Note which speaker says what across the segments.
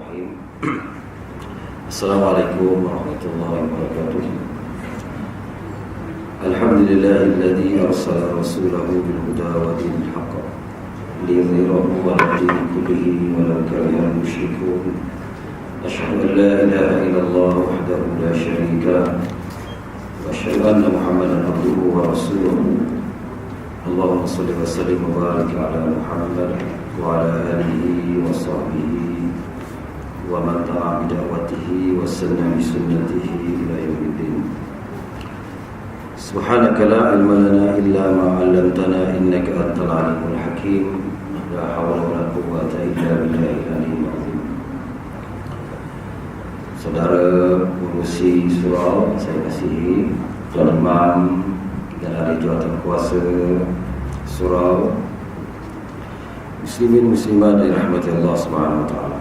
Speaker 1: Bismillahirrahmanirrahim. Assalamualaikum warahmatullahi wabarakatuh. Alhamdulillahilladzi arsala rasulahu bil huda wa dinil haqq liyudhhirahu 'ala dini kullihi walau karihal musyrikun. Asyhadu an la ilaha illallah wahdahu la syarika lahu wa asyhadu anna Muhammadan abduhu wa rasuluhu. Allahumma shalli wa sallim wa barik ala Muhammad wa ala alihi wa sahbihi wa man tabi'a bid'awatihi wa sanna bi sunnatihi ila yaumiddin. Subhanaka la ilma lana illa ma 'allamtana innaka antal alimul hakim. La hawla wa la quwwata illa billahil aliyyil azim. Saudara pengurusi surau saya kasihi, tuan imam dan ahli jawatan kuasa surau, muslimin muslimat yang dirahmati Allah Subhanahu wa taala.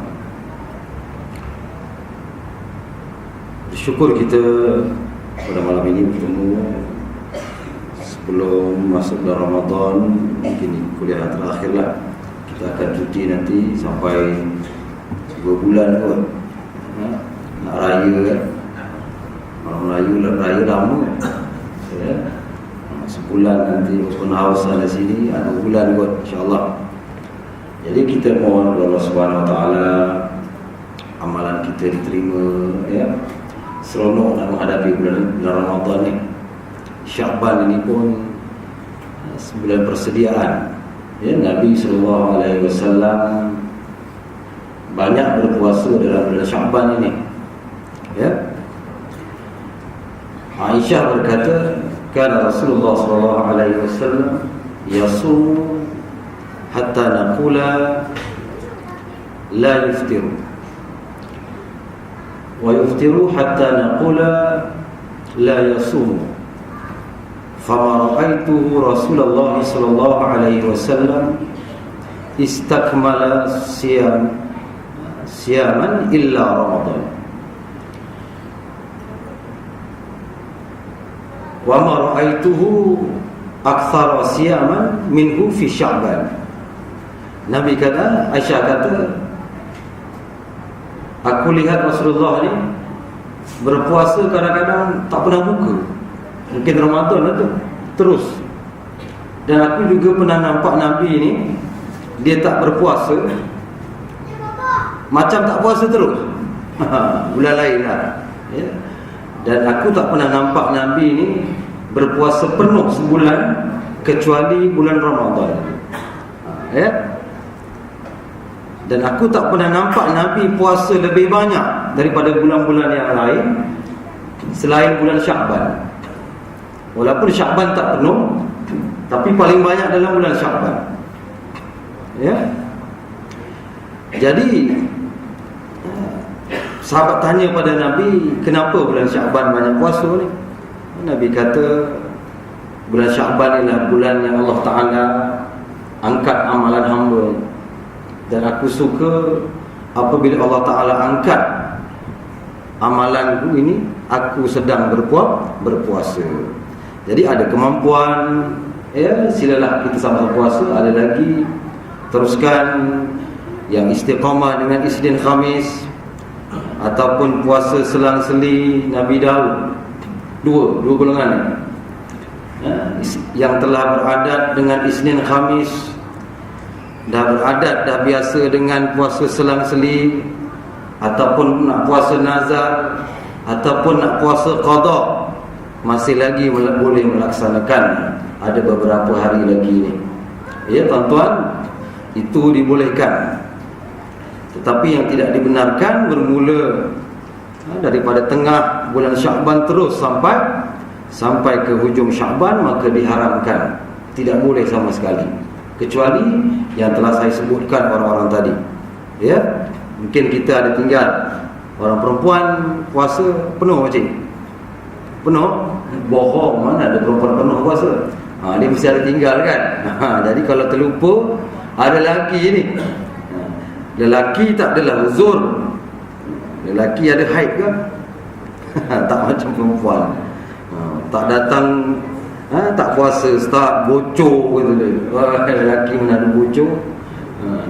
Speaker 1: Bersyukur kita pada malam ini bertemu sebelum masuk bulan Ramadan. Mungkin kuliah terakhirlah. Kita akan cuti nanti sampai 2 bulan kot. Nak raya kan. Malam raya lama. Ya. Sebulan nanti open house ada sini, 2 bulan kot insya-Allah. Jadi kita mohon kepada Allah Subhanahu wa taala amalan kita diterima, ya. Seronok nak menghadapi bulan Ramadan ni. Syaban ini pun sebulan persediaan. Ya, Nabi SAW banyak berpuasa dalam bulan Syaban ini. Ya. Aisyah berkata, kana Rasulullah SAW yasumu hatta naqula la yuftiru wa yuftiru hatta naqula la yasumu. Fama ra'aituhu Rasulullah sallallahu alaihi wasallam istakmala siyaman illa Ramadan. Wa ma ra'aituhu aktsara siyaman minhu fi Sya'ban. Nabi kata, Aisyah kata, aku lihat Rasulullah ni berpuasa kadang-kadang tak pernah buka. Mungkin Ramadan lah tu terus. Dan aku juga pernah nampak Nabi ni dia tak berpuasa, macam tak puasa terus. Bulan lain lah, ya. Dan aku tak pernah nampak Nabi ni berpuasa penuh sebulan kecuali bulan Ramadan, ya. Dan aku tak pernah nampak Nabi puasa lebih banyak daripada bulan-bulan yang lain selain bulan Sya'ban. Walaupun Sya'ban tak penuh, tapi paling banyak dalam bulan Sya'ban, ya. Jadi sahabat tanya pada Nabi, kenapa bulan Sya'ban banyak puasa ni? Nabi kata, bulan Sya'ban ialah bulan yang Allah Ta'ala angkat amalan hamba. Dan aku suka apabila Allah Ta'ala angkat amalanku ini, aku sedang berpuasa. Jadi ada kemampuan, ya, silalah kita sama-sama puasa. Ada lagi, teruskan yang istiqamah dengan Isnin Khamis, ataupun puasa selang-seli Nabi Daud. Dua golongan ni, ya, yang telah beradat dengan Isnin Khamis, dah beradat, dah biasa dengan puasa selang-seli, ataupun nak puasa nazar, ataupun nak puasa qada, masih lagi boleh melaksanakan. Ada beberapa hari lagi ni, ya tuan-tuan, itu dibolehkan. Tetapi yang tidak dibenarkan bermula daripada tengah bulan Sya'ban terus sampai ke hujung Sya'ban, maka diharamkan. Tidak boleh sama sekali, kecuali yang telah saya sebutkan orang-orang tadi, ya. Mungkin kita ada tinggal orang perempuan puasa penuh macam penuh, bohong, mana ada perempuan penuh puasa. Dia mesti ada tinggal kan. Jadi kalau terlupa, ada lelaki ni. Lelaki tak adalah uzur. Lelaki ada haid ke? Tak macam perempuan. Tak datang, tak puasa, start bocor gitu. Lelaki mana ada bocor.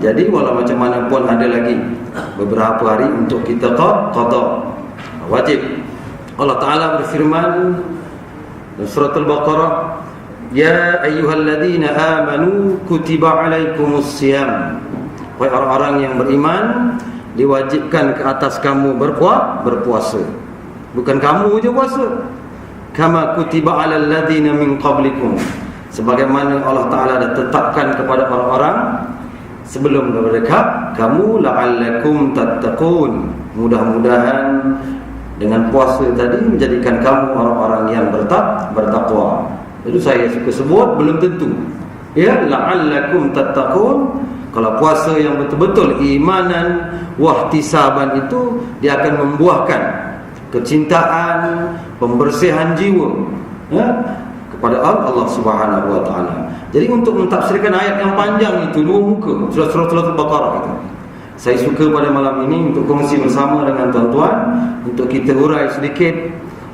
Speaker 1: Jadi walau macam mana pun ada lagi beberapa hari untuk kita qada. Wajib. Allah Ta'ala berfirman dalam surah Al-Baqarah, ya ayyuhalladzina amanu kutiba alaikumus siyam. Wahai orang-orang yang beriman, diwajibkan ke atas kamu berpuasa. Bukan kamu je puasa. Kama kutiba alal ladzina min qablikum, sebagaimana Allah Ta'ala dah tetapkan kepada orang-orang sebelum daripada kamu, la'allakum tattaqun, mudah-mudahan dengan puasa tadi menjadikan kamu orang-orang yang bertakwa. Itu saya suka sebut, belum tentu. Ya, la'allakum tattaqun. Kalau puasa yang betul-betul imanan wahtisaban itu, dia akan membuahkan kecintaan, pembersihan jiwa, ya, kepada Allah Subhanahu wa taala. Jadi untuk mentafsirkan ayat yang panjang itu, 2 muka surah Al-Baqarah itu, saya suka pada malam ini untuk kongsi bersama dengan tuan-tuan, untuk kita hurai sedikit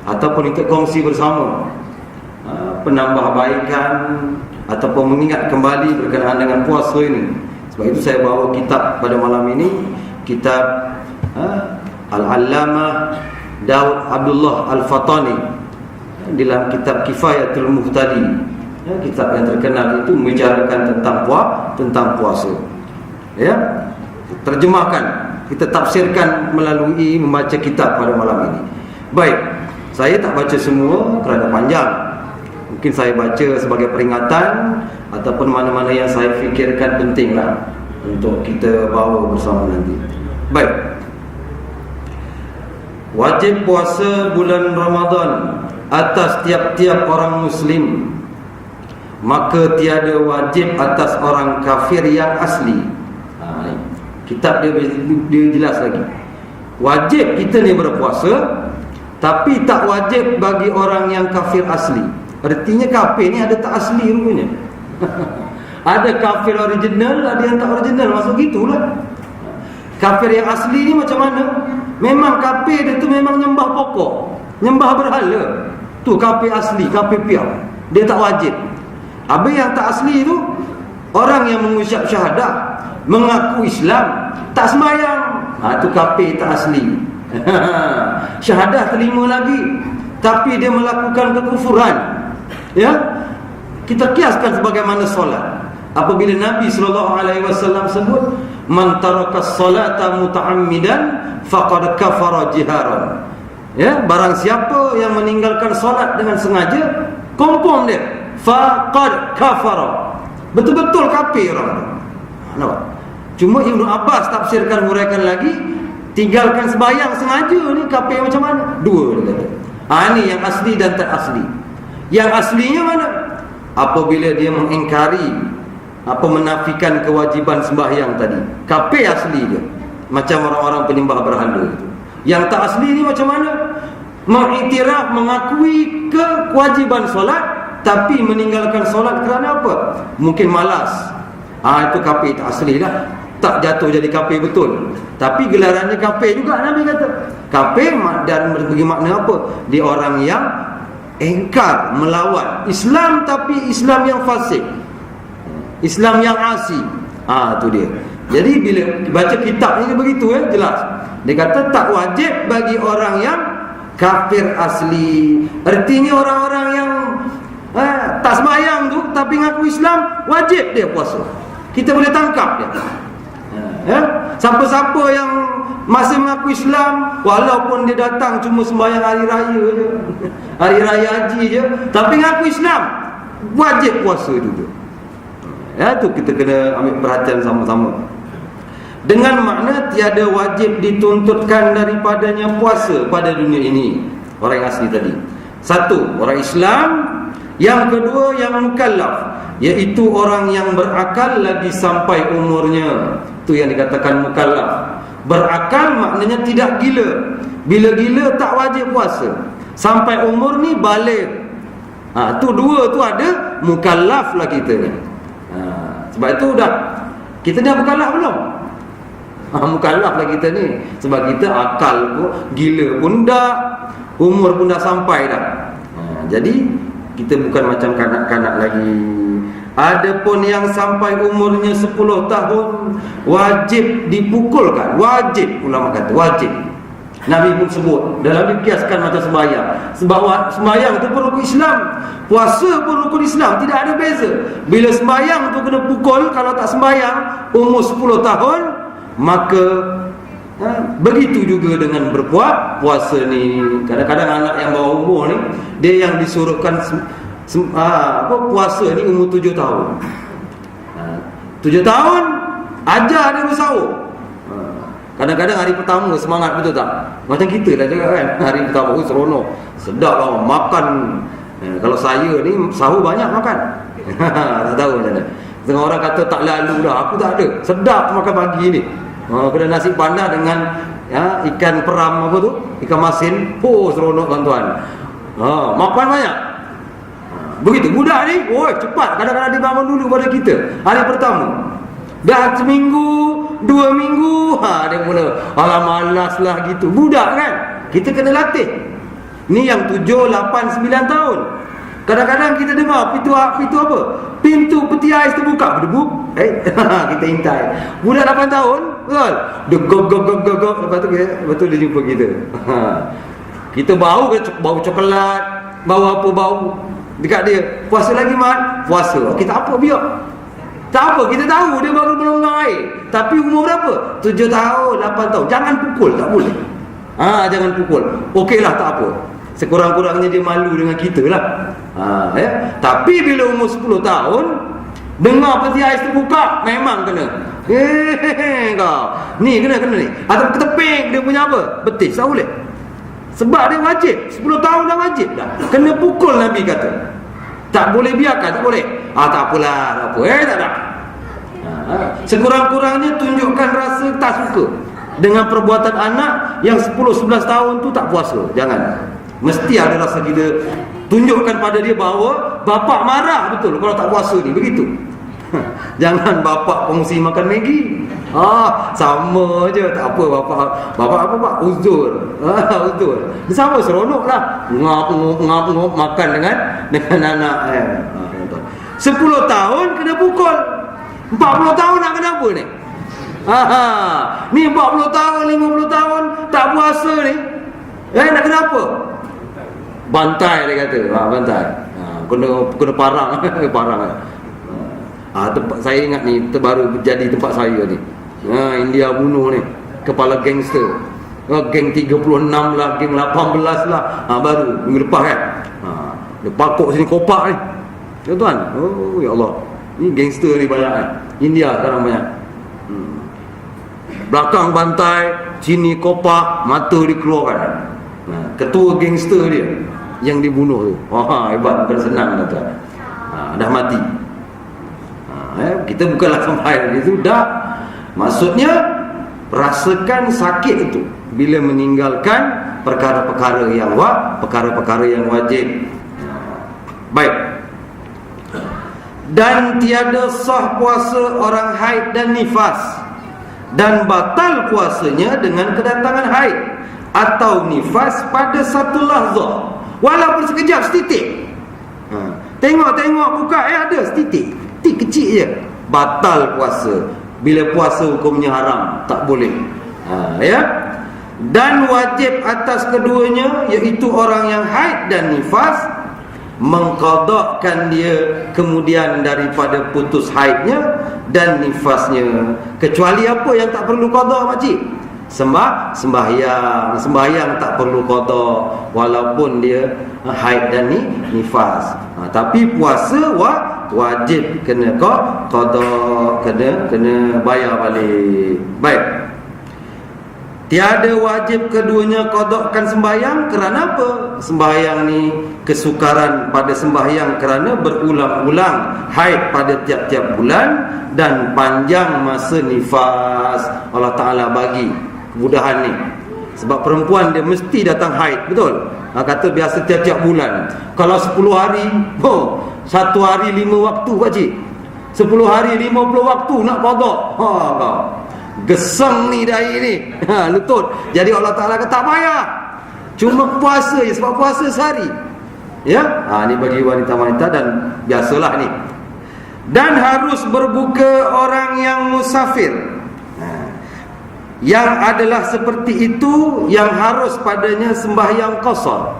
Speaker 1: ataupun kita kongsi bersama penambahbaikan ataupun mengingat kembali berkenaan dengan puasa ini. Sebab itu saya bawa kitab pada malam ini, kitab Al-Allamah Daud Abdullah Al-Fatani dalam kitab Kifayatul Muhtadi, ya, kitab yang terkenal itu membicarakan tentang puasa. Ya, terjemahkan, kita tafsirkan melalui membaca kitab pada malam ini. Baik, saya tak baca semua kerana panjang. Mungkin saya baca sebagai peringatan ataupun mana-mana yang saya fikirkan pentinglah untuk kita bawa bersama nanti. Baik. Wajib puasa bulan Ramadan atas tiap-tiap orang Muslim, maka tiada wajib atas orang kafir yang asli. Kitab dia jelas lagi. Wajib kita ni berpuasa, tapi tak wajib bagi orang yang kafir asli. Artinya kafir ni ada tak asli rupanya. Ada kafir original, ada yang tak original. Maksud gitulah. Kafir yang asli ni macam mana? Memang kafir dia tu memang nyembah pokok, nyembah berhala. Tu kafir asli, kafir piau. Dia tak wajib. Habis yang tak asli tu, orang yang mengucap syahadah, mengaku Islam, tak sembahyang, tu kafir tak asli. Syahadah terima lagi, tapi dia melakukan kekufuran. Ya, kita kiaskan sebagaimana solat. Apabila Nabi SAW sebut, man tarakas salata muta'ammidan faqad kafara jiharan. Ya, barang siapa yang meninggalkan solat dengan sengaja, confirm dia faqad kafara, betul-betul kafir orang. Nampak? Cuma Ibnu Abbas tafsirkan, huraikan lagi, tinggalkan sembahyang sengaja ni kafir macam mana? Dua dia kata. Ni yang asli dan tak asli. Yang aslinya mana? Apabila dia mengingkari menafikan kewajiban sembahyang tadi, kafir asli dia, macam orang-orang penyembah berhala itu. Yang tak asli ni macam mana? Mengiktiraf, mengakui kewajiban solat, tapi meninggalkan solat kerana apa? Mungkin malas. Itu kafir tak asli lah, tak jatuh jadi kafir betul, tapi gelarannya kafir juga. Nabi kata kafir, dan bagi makna apa? Dia orang yang engkar, melawan Islam, tapi Islam yang fasik, Islam yang asi. Tu dia. Jadi bila baca kitab ni begitu, jelas. Dia kata tak wajib bagi orang yang kafir asli. Artinya orang-orang yang tak sembahyang tu tapi ngaku Islam, wajib dia puasa. Kita boleh tangkap dia. Siapa-siapa yang masih mengaku Islam, walaupun dia datang cuma sembahyang hari raya je, hari raya haji je, tapi ngaku Islam, wajib puasa juga. Tu kita kena ambil perhatian sama-sama. Dengan makna tiada wajib dituntutkan daripadanya puasa pada dunia ini, orang yang asli tadi. Satu, orang Islam. Yang kedua, yang mukallaf, iaitu orang yang berakal lagi sampai umurnya. Itu yang dikatakan mukallaf. Berakal maknanya tidak gila. Bila gila tak wajib puasa. Sampai umur ni baligh. Tu dua tu ada, mukallaf lah kita ni. Sebab itu kita dah mukallaf belum? Mukallaf lah kita ni. Sebab kita akal pun, gila pun dah, umur pun dah sampai dah. Jadi kita bukan macam kanak-kanak lagi. Adapun yang sampai umurnya 10 tahun wajib dipukulkan. Wajib, ulama kata wajib. Nabi pun sebut dalam dikiaskan macam sembahyang. Sebab sembahyang itu pun rukun Islam, puasa pun rukun Islam, tidak ada beza. Bila sembahyang tu kena pukul, kalau tak sembahyang umur 10 tahun, maka begitu juga dengan berpuasa ni. Kadang-kadang anak yang bawah umur ni, dia yang disuruhkan puasa ni umur 7 tahun. 7 tahun ajar dia bersahur. Kadang-kadang hari pertama semangat, betul tak? Macam kita lah juga kan, hari pertama seronok, sedap lah makan. Kalau saya ni sahur banyak makan. Tak tahu macam mana. Setengah orang kata tak lalu dah, aku tak ada, sedap makan pagi ni. Kena nasi panas dengan ikan peram apa tu, ikan masin. Seronok tuan-tuan. Makan banyak. Begitu budak ni, cepat. Kadang-kadang dia bangun dulu pada kita hari pertama. Dah seminggu, 2 minggu, dia mula malas lah gitu. Budak kan, kita kena latih. Ni yang 7, 8, 9 tahun. Kadang-kadang kita dengar pintu apa? Pintu peti ais terbuka, berdebuk. Kita intai. Budak 8 tahun, betul? Dia gog. Lepas tu dia jumpa kita. Kita bau coklat, bau apa bau dekat dia. Puasa lagi mat? Puasa. Kita apa biar? Tak apa, kita tahu dia baru melonggar air. Tapi umur berapa? 7 tahun, 8 tahun. Jangan pukul, tak boleh. Jangan pukul. Okeylah, tak apa. Sekurang-kurangnya dia malu dengan kita lah. Tapi bila umur 10 tahun, dengar peti ais terbuka, memang kena. Kau ni kena ni. Atau keteping dia punya apa? Betis, tak boleh. Sebab dia wajib. 10 tahun dah wajib dah. Kena pukul, Nabi kata. Tak boleh biarkan, tak boleh. Tak apalah, tak apa. Tak ada. Sekurang-kurangnya tunjukkan rasa tak suka dengan perbuatan anak yang 10-11 tahun tu tak puasa. Jangan. Mesti ada rasa kita tunjukkan pada dia bahawa bapak marah betul kalau tak puasa ni. Begitu. Jangan bapak kongsi makan Maggi. Sama je, tak apa bapak apa pak? Uzur. Uzur. Sama seronok lah. Ngap makan dengan anak. 10 tahun kena pukul. 40 tahun nak kena apa ni? Ni 40 tahun, 50 tahun tak puasa ni. Nak kena apa? Bantai dia kata. Bantai. Kena parang. Parang. Tempat saya ingat ni terbaru jadi tempat saya ni. India bunuh ni kepala gangster. Geng 36 lah, geng 18 lah. Baru minggu lepas kan. Dia pakuk sini kopak ni. Ya tuan. Ya Allah. Ni gangster ni banyak kan. India sekarang banyak. Belakang bantai, sini kopak, mata dikeluarkan. Ketua gangster dia yang dibunuh tu. Hebat, bukan senang tuan. Dah mati. Kita bukanlah sampai itu dah. Maksudnya rasakan sakit itu bila meninggalkan perkara-perkara yang wajib. Baik. Dan tiada sah puasa orang haid dan nifas, dan batal puasanya dengan kedatangan haid atau nifas pada satu lahzah, walaupun sekejap, setitik. Tengok buka ada setitik kecil je, batal puasa. Bila puasa hukumnya haram, tak boleh. Dan wajib atas keduanya, iaitu orang yang haid dan nifas, mengqadakkan dia kemudian daripada putus haidnya dan nifasnya, kecuali apa yang tak perlu qada makcik. Sembahyang tak perlu qada walaupun dia haid dan nifas. Tapi puasa wajib kena qada, kena bayar balik. Baik. Tiada wajib keduanya qadakkan sembahyang. Kerana apa? Sembahyang ni kesukaran pada sembahyang kerana berulang-ulang haid pada tiap-tiap bulan dan panjang masa nifas. Allah Ta'ala bagi kemudahan ni. Sebab perempuan dia mesti datang haid, betul? Kata biasa tiap-tiap bulan. Kalau 10 hari, 1 hari 5 waktu pakcik. 10 hari 50 waktu nak qadak. Kau gesang ni dahi ni, lutut. Jadi Allah Ta'ala kata tak payah, cuma puasa je, sebab puasa sehari. Ya, ni bagi wanita-wanita dan biasalah ni. Dan harus berbuka orang yang musafir. Yang adalah seperti itu yang harus padanya sembahyang qasar.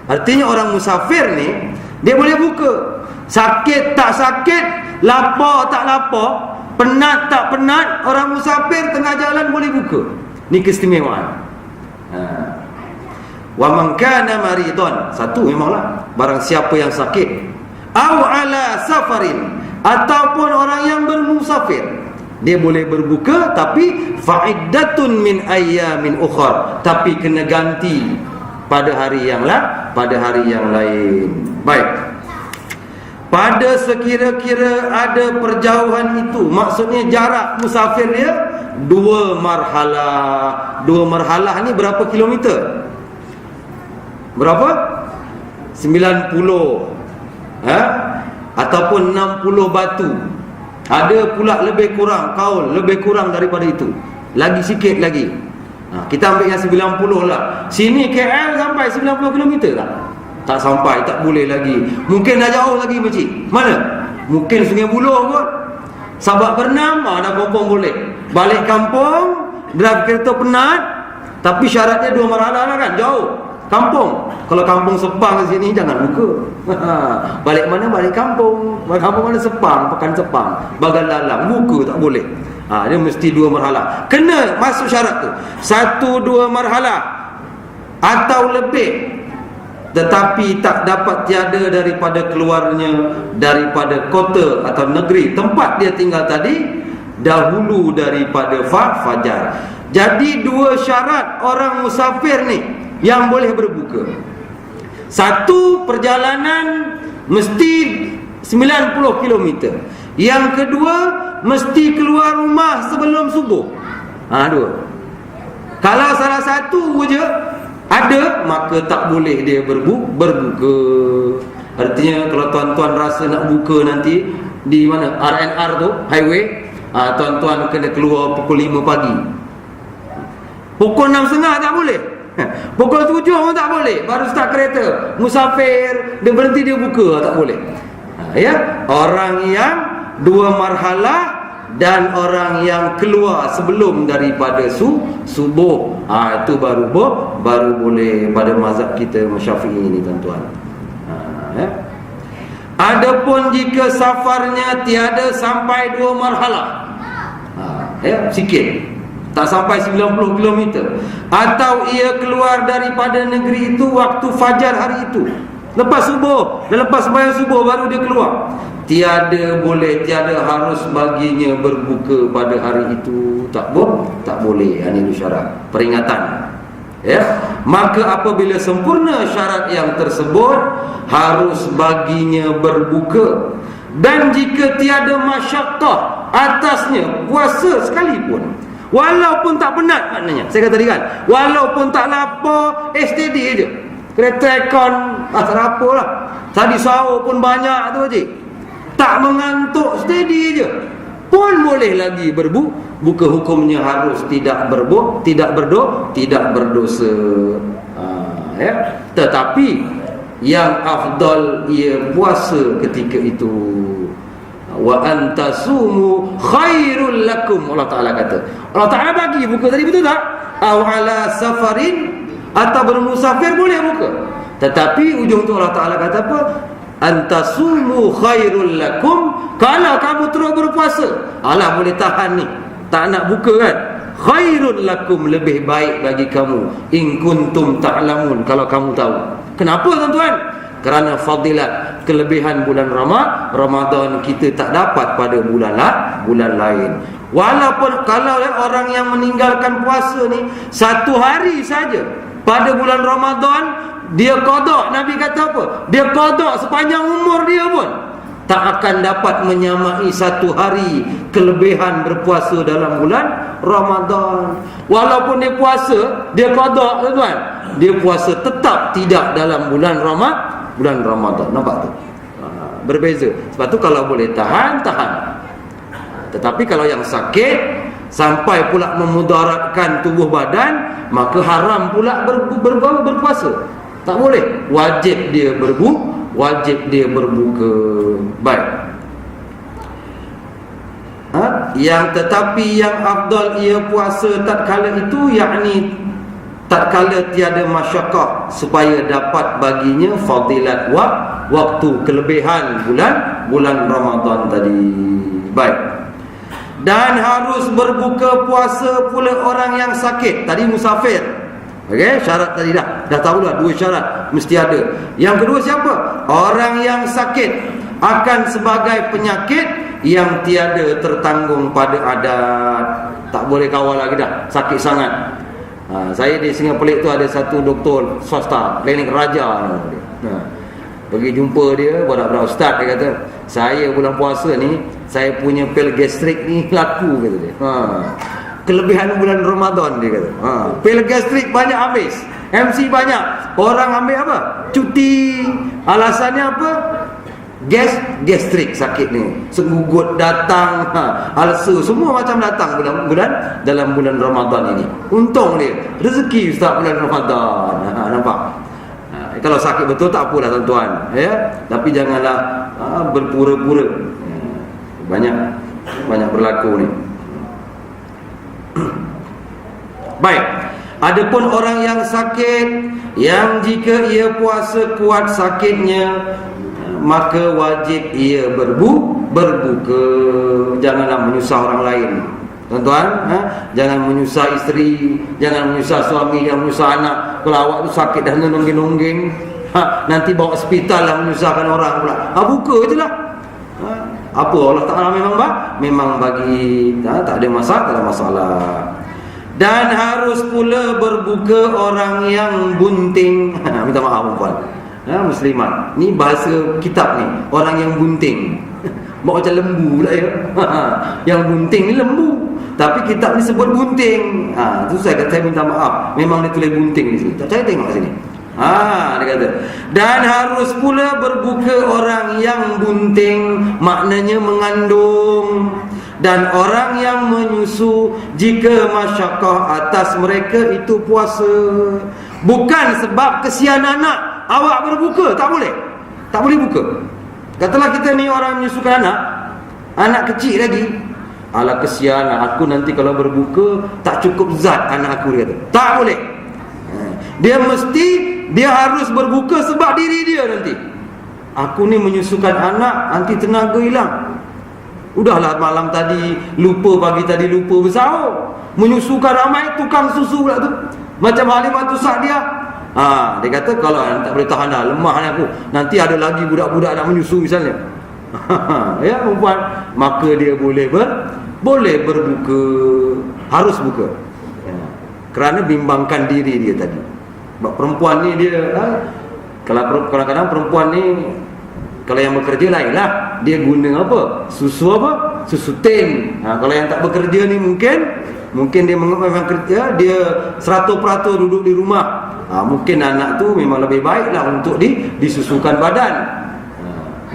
Speaker 1: Artinya orang musafir ni dia boleh buka. Sakit tak sakit, lapar tak lapar, penat tak penat, orang musafir tengah jalan boleh buka. Ni keistimewaan. Wa man kana maridun, satu memanglah barang siapa yang sakit, au ala safarin, ataupun orang yang bermusafir, dia boleh berbuka, tapi fa'iddatun min ayyamin ukhra, tapi kena ganti pada hari yang lain. Baik. Pada sekira-kira ada perjauhan itu, maksudnya jarak musafir dia 2 marhalah. 2 marhalah ni berapa kilometer? Berapa? 90. Ataupun 60 batu. Ada pula lebih kurang, kaul lebih kurang daripada itu. Lagi sikit lagi. Kita ambil yang 90 lah. Sini KL sampai 90 km tak? Tak sampai, tak boleh lagi. Mungkin dah jauh lagi makcik. Mana? Mungkin Sungai Buloh kot. Sabak berenam, dah kompong boleh. Balik kampung, drive kereta penat, tapi syaratnya 2 marhalah lah kan, jauh. Kampung. Kalau kampung Sepang di sini jangan buka. Balik mana? Balik kampung. Balik kampung mana? Sepang, Pekan Sepang, Bagan Lalang, buka tak boleh. Dia mesti 2 marhalah. Kena masuk syarat tu. 1-2 marhalah atau lebih. Tetapi tak dapat tiada daripada keluarnya daripada kota atau negeri tempat dia tinggal tadi dahulu daripada fajar. Jadi 2 syarat orang musafir ni yang boleh berbuka. 1, perjalanan mesti 90 km. Yang kedua, mesti keluar rumah sebelum subuh. 2. Kalau salah satu je ada, maka tak boleh dia berbuka. Artinya kalau tuan-tuan rasa nak buka nanti di mana RNR tu, highway, tuan-tuan kena keluar pukul 5 pagi. Pukul 6.30 tak boleh. Pukul 7 pun tak boleh. Baru start kereta, musafir, dia berhenti dia buka, tak boleh. Ya, orang yang 2 marhalah dan orang yang keluar sebelum daripada subuh, itu baru boleh pada mazhab kita Syafi'i ini tuan-tuan. Adapun jika safarnya tiada sampai 2 marhalah, sikit, tak sampai 90 km, atau ia keluar daripada negeri itu waktu fajar hari itu, lepas subuh dan lepas sembahyang subuh baru dia keluar, tiada harus baginya berbuka pada hari itu. Tak boleh. Ini syarat peringatan. Maka apabila sempurna syarat yang tersebut, harus baginya berbuka. Dan jika tiada masyaqqah atasnya puasa sekalipun, walaupun tak penat, maknanya saya kata tadi kan, walaupun tak lapar, steady je, kereta aircon, tak apa lah, tadi sahur pun banyak tu je, tak mengantuk, steady je, pun boleh lagi buka. Hukumnya harus tidak berdosa. Tetapi yang afdal ia puasa ketika itu. Wa antasumu khairul lakum, Allah Ta'ala kata. Allah Ta'ala bagi buka tadi, betul tak? Aw ala safarin, atau bermusafir boleh buka. Tetapi ujung tu Allah Ta'ala kata apa? Antasumu khairul lakum, kalau kamu terus berpuasa, Allah boleh tahan ni, tak nak buka kan, khairul lakum, lebih baik bagi kamu, in kuntum ta'lamun, kalau kamu tahu. Kenapa tuan-tuan? Kerana fadilat, kelebihan bulan Ramadan kita tak dapat pada bulan lain. Walaupun kalau orang yang meninggalkan puasa ni 1 hari saja pada bulan Ramadan, dia qada, Nabi kata apa? Dia qada sepanjang umur dia pun tak akan dapat menyamai 1 hari kelebihan berpuasa dalam bulan Ramadan. Walaupun dia puasa, dia qada tuan-tuan, dia puasa tetap tidak dalam bulan Ramadan. Nampak tu? Berbeza. Sebab tu kalau boleh tahan. Tetapi kalau yang sakit sampai pula memudaratkan tubuh badan, maka haram pula berpuasa. Tak boleh. Wajib dia berbuka. Baik. tetapi yang afdal ia puasa tatkala itu, yakni tatkala tiada masyaqqah, supaya dapat baginya fadilat waktu, kelebihan bulan Ramadan tadi. Baik. Dan harus berbuka puasa pula orang yang sakit. Tadi musafir. Okey, syarat tadi dah tahulah, 2 syarat mesti ada. Yang kedua siapa? Orang yang sakit akan sebagai penyakit yang tiada tertanggung pada adat. Tak boleh kawal lagi dah, sakit sangat. Saya di Singapelik tu ada satu doktor swasta, klinik raja. Pergi jumpa dia, budak-budak ustaz, dia kata, saya bulan puasa ni, saya punya pil gastrik ni laku, kata dia. Kelebihan bulan Ramadan, dia kata. Pil gastrik banyak habis, MC banyak, orang ambil apa? Cuti. Alasannya apa? Gastrik sakit ni, segugut datang, ulcer semua macam datang dalam bulan Ramadan ini. Untung dia rezeki ustaz bulan Ramadan. Nampak? Kalau sakit betul tak apalah tuan-tuan, ya. Tapi janganlah berpura-pura. Banyak berlaku ni. Baik. Adapun orang yang sakit, yang jika ia puasa kuat sakitnya, maka wajib ia berbuka. Janganlah menyusah orang lain, tuan-tuan. Jangan menyusah isteri, jangan menyusah suami, jangan menyusah anak. Kalau awak tu sakit dah nongging-nongging, nanti bawa hospital lah, menyusahkan orang pula. Buka je lah. Apa Allah Ta'ala memang bagi, tak ada masalah. Dan harus pula berbuka orang yang bunting. Minta maaf puan, muslimat. Ni bahasa kitab ni, orang yang bunting. Bawa macam lembu pula, ya. Yang bunting ni lembu, tapi kitab ni sebut bunting. Tu saya minta maaf, memang dia tulis bunting di sini. Saya tengok sini. Dia kata, dan harus pula berbuka orang yang bunting, maknanya mengandung, dan orang yang menyusu jika masyaqqah atas mereka itu puasa. Bukan sebab kesian anak awak berbuka, tak boleh buka. Katalah kita ni orang menyusukan anak kecil lagi. Alah kesian aku, nanti kalau berbuka tak cukup zat anak aku, dia kata. Tak boleh. Dia harus berbuka sebab diri dia nanti. Aku ni menyusukan anak, nanti tenaga hilang. Udahlah malam tadi lupa, pagi tadi lupa bersahur. Menyusukan ramai tukang susu pula tu. Macam Halimah tu Sa'diyah. Dia kata kalau tak boleh tahan dah, lemah ni aku, nanti ada lagi budak-budak nak menyusu misalnya. Ya perempuan, maka dia boleh berbuka, harus buka. Kerana bimbangkan diri dia tadi. Sebab perempuan ni dia kalau kadang-kadang perempuan ni, kalau yang bekerja lain lah, dia guna apa? Susu apa? Susu tin. Kalau yang tak bekerja ni mungkin dia memang kerja, dia 100% duduk di rumah. Mungkin anak tu memang lebih baik lah untuk disusukan badan.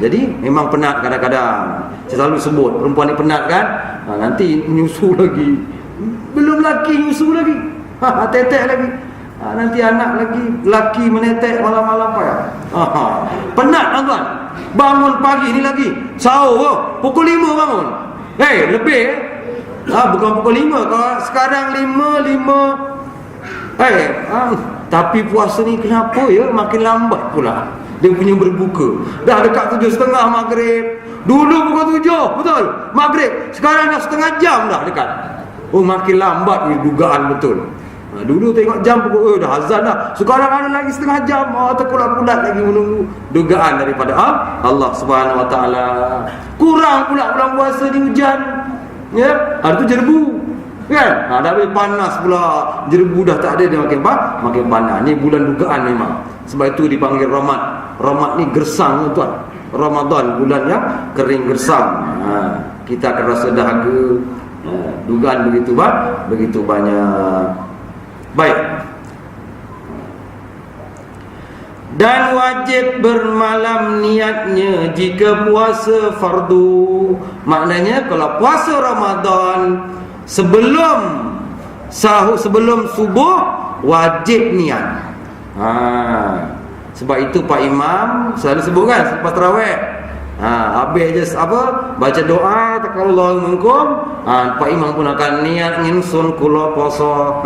Speaker 1: Jadi memang penat kadang-kadang. Saya selalu sebut, perempuan ni penat kan, nanti nyusu lagi, belum laki nyusu lagi, tetek lagi, nanti anak laki menetek malam-malam payah. Penat tuan-tuan. Bangun pagi ni lagi sahur pukul 5 bangun. Lebih bukan pukul 5. Kalau sekarang 5. Tapi puasa ni kenapa ya makin lambat pula dia punya berbuka. Dah dekat 7.30 maghrib. Dulu pukul 7, betul, maghrib. Sekarang dah setengah jam dah dekat. Makin lambat ni, dugaan betul. Dulu tengok jam pukul dah azan dah. Sekarang ada lagi setengah jam. Terkulat-kulat lagi menunggu. Dugaan daripada Allah Subhanahu Wa Taala. Kurang pula bulan puasa ni hujan. Ya, hari tu jerbu. Kan? Dah habis panas pula. Jerbu dah tak ada, dia makin panas. Ni bulan dugaan memang. Sebab itu dipanggil Ramad. Ramad ni gersang tuan. Ramadan bulan yang kering gersang. Kita akan rasa dahaga. Dugaan begitu banyak. Baik. Dan wajib bermalam niatnya jika puasa fardu. Maknanya kalau puasa Ramadan sebelum subuh wajib niat. Sebab itu Pak Imam selalu sebut kan selepas tarawih, Habis je baca doa taqabbalallahu minkum. Pak Imam pun akan niat ngingsun kula poso.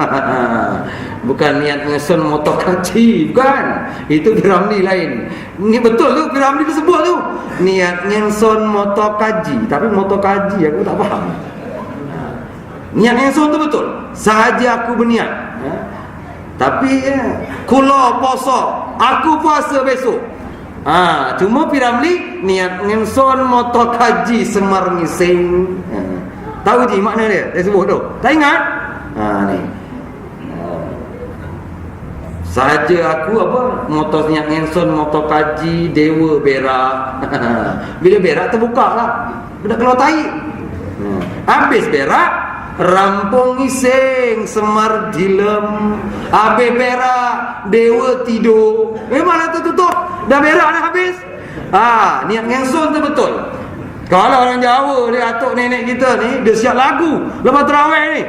Speaker 1: Bukan niat ngingsun motor kaji, bukan. Itu Piramli lain. Ini betul tu Piramli tersebut tu. Niat ngingsun motor kaji, tapi motor kaji aku tak faham. Niat ngingsun tu betul. Sahaja aku berniat. Tapi kula poso, aku puasa besok. Cuma Piramli niat ngingsun motor kaji Semar Ngising. Tahu je makna dia? Dia sebut tu. Tak ingat? Ni. Sahaja aku motor niat ngingsun motor kaji Dewa berak. Bila berak terbuka lah. Dah keluar tai. Habis berak rampung ngising Semar dilem. Habis berak Dewa tidur. Mana tertutup? Dah berak dah habis. Niat ngingsun tu betul. Kalau orang Jawa dia atuk nenek kita ni, dia siap lagu lepas tarawih ni.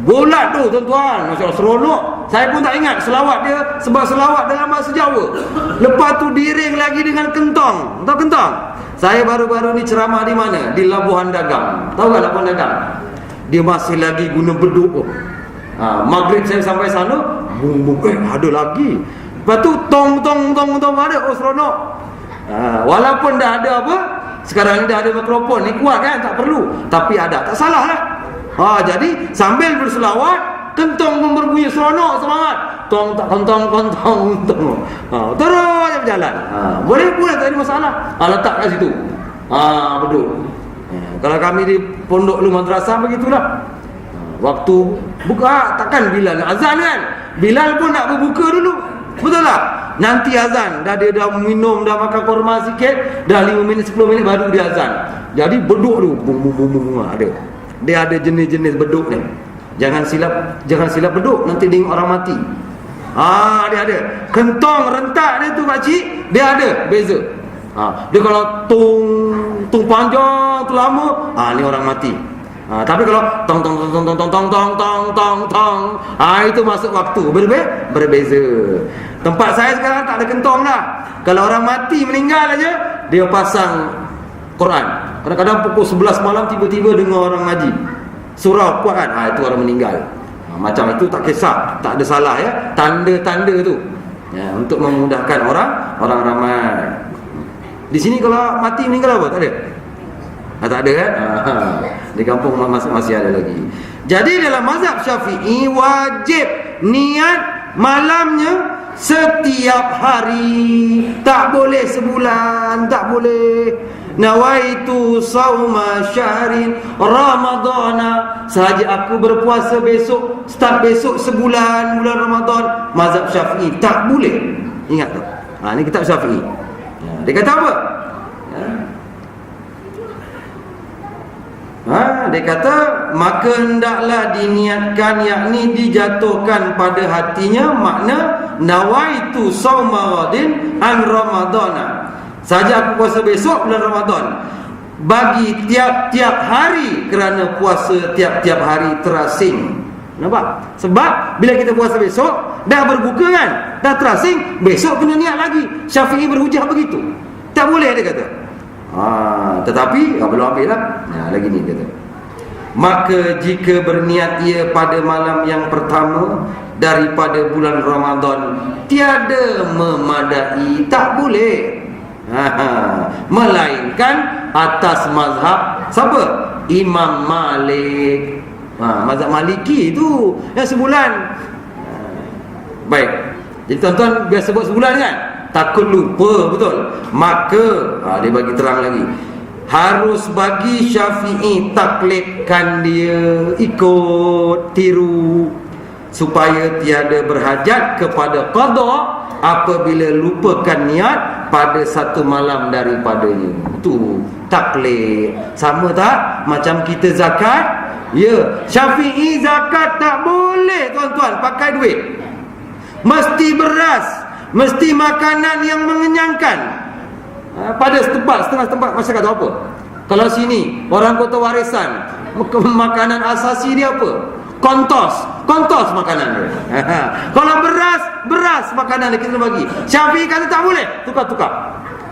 Speaker 1: Bulat tu tuan-tuan, masya-Allah seronok. Saya pun tak ingat selawat dia, sebab selawat dalam bahasa Jawa. Lepas tu diring lagi dengan kentong. Tahu kentong? Saya baru-baru ni ceramah di mana? Di Labuhan Dagang. Tahu tak Labuhan Dagang? Dia masih lagi guna beduk. Maghrib saya sampai sana, bung ada lagi. Lepas tu tong ada. Seronok. Walaupun dah ada sekarang ni dah ada mikrofon ni, kuat kan, tak perlu, tapi ada, tak salah lah. Jadi sambil berselawat, kentong pun berbunyi seronok, semangat. Kontong. Terus je berjalan. Boleh pula, tak ada masalah. Letak kat situ. Beduk. Kalau kami di pondok lu madrasah begitulah. Waktu buka, takkan Bilal azan kan? Bilal pun nak berbuka dulu. Betul tak? Nanti azan, dah minum, dah makan korma sikit, dah 5 minit 10 minit baru dia azan. Jadi beduk tu bum ada. Dia ada jenis-jenis beduk ni. Jangan silap beduk, nanti tengok orang mati. Dia ada. Kentong rentak dia tu pak cik, dia ada beza. Dia kalau tung panjang tu lama, ni orang mati. Tapi kalau tong itu masuk waktu berbeza. Tempat saya sekarang tak ada kentong dah. Kalau orang mati meninggal aja, dia pasang Quran. Kadang-kadang pukul 11 malam tiba-tiba dengar orang ngaji surau kuat kan, itu orang meninggal. Macam itu tak kisah, tak ada salah ya. Tanda-tanda tu untuk memudahkan orang ramai. Di sini kalau mati meninggal apa? Tak ada. Tak ada kan? Di kampung masih ada lagi. Jadi dalam mazhab Syafi'i wajib niat malamnya setiap hari, tak boleh sebulan, tak boleh. Nawaitu sauma syahrin ramadana, sahaja aku berpuasa besok, start besok sebulan, bulan Ramadan. Mazhab Syafi'i tak boleh. Ingat tu. Ni kitab Syafi'i. Dia kata apa? Dia kata maka hendaklah diniatkan, yakni dijatuhkan pada hatinya, makna nawaitu sauma ghadin an ramadana, saja aku puasa besok bulan Ramadan, bagi tiap-tiap hari, kerana puasa tiap-tiap hari terasing. Nampak? Sebab bila kita puasa besok dah berbuka kan, dah terasing, besok kena niat lagi. Syafi'i berhujah begitu. Tak boleh dia kata. Tetapi belum ambil lah. Lagi ni kata, maka jika berniat ia pada malam yang pertama daripada bulan Ramadan, tiada memadai, tak boleh. Melainkan atas mazhab siapa? Imam Malik. Mazhab Maliki tu yang sebulan. Baik. Jadi tuan-tuan biasa sebut sebulan kan? Takut lupa, betul? Maka dia bagi terang lagi, harus bagi Syafi'i taklidkan dia, ikut tiru, supaya tiada berhajat kepada qada apabila lupakan niat pada satu malam daripadanya. Itu taklid. Sama tak macam kita zakat? Ya, Syafi'i zakat tak boleh tuan-tuan pakai duit, mesti beras, mesti makanan yang mengenyangkan. Pada setengah tempat masyarakat tahu apa? Kalau sini orang kota warisan, makanan asasi dia apa? Kontos makanan dia. Kalau beras makanan dia kita bagi. Syafi'i kata tak boleh, tukar.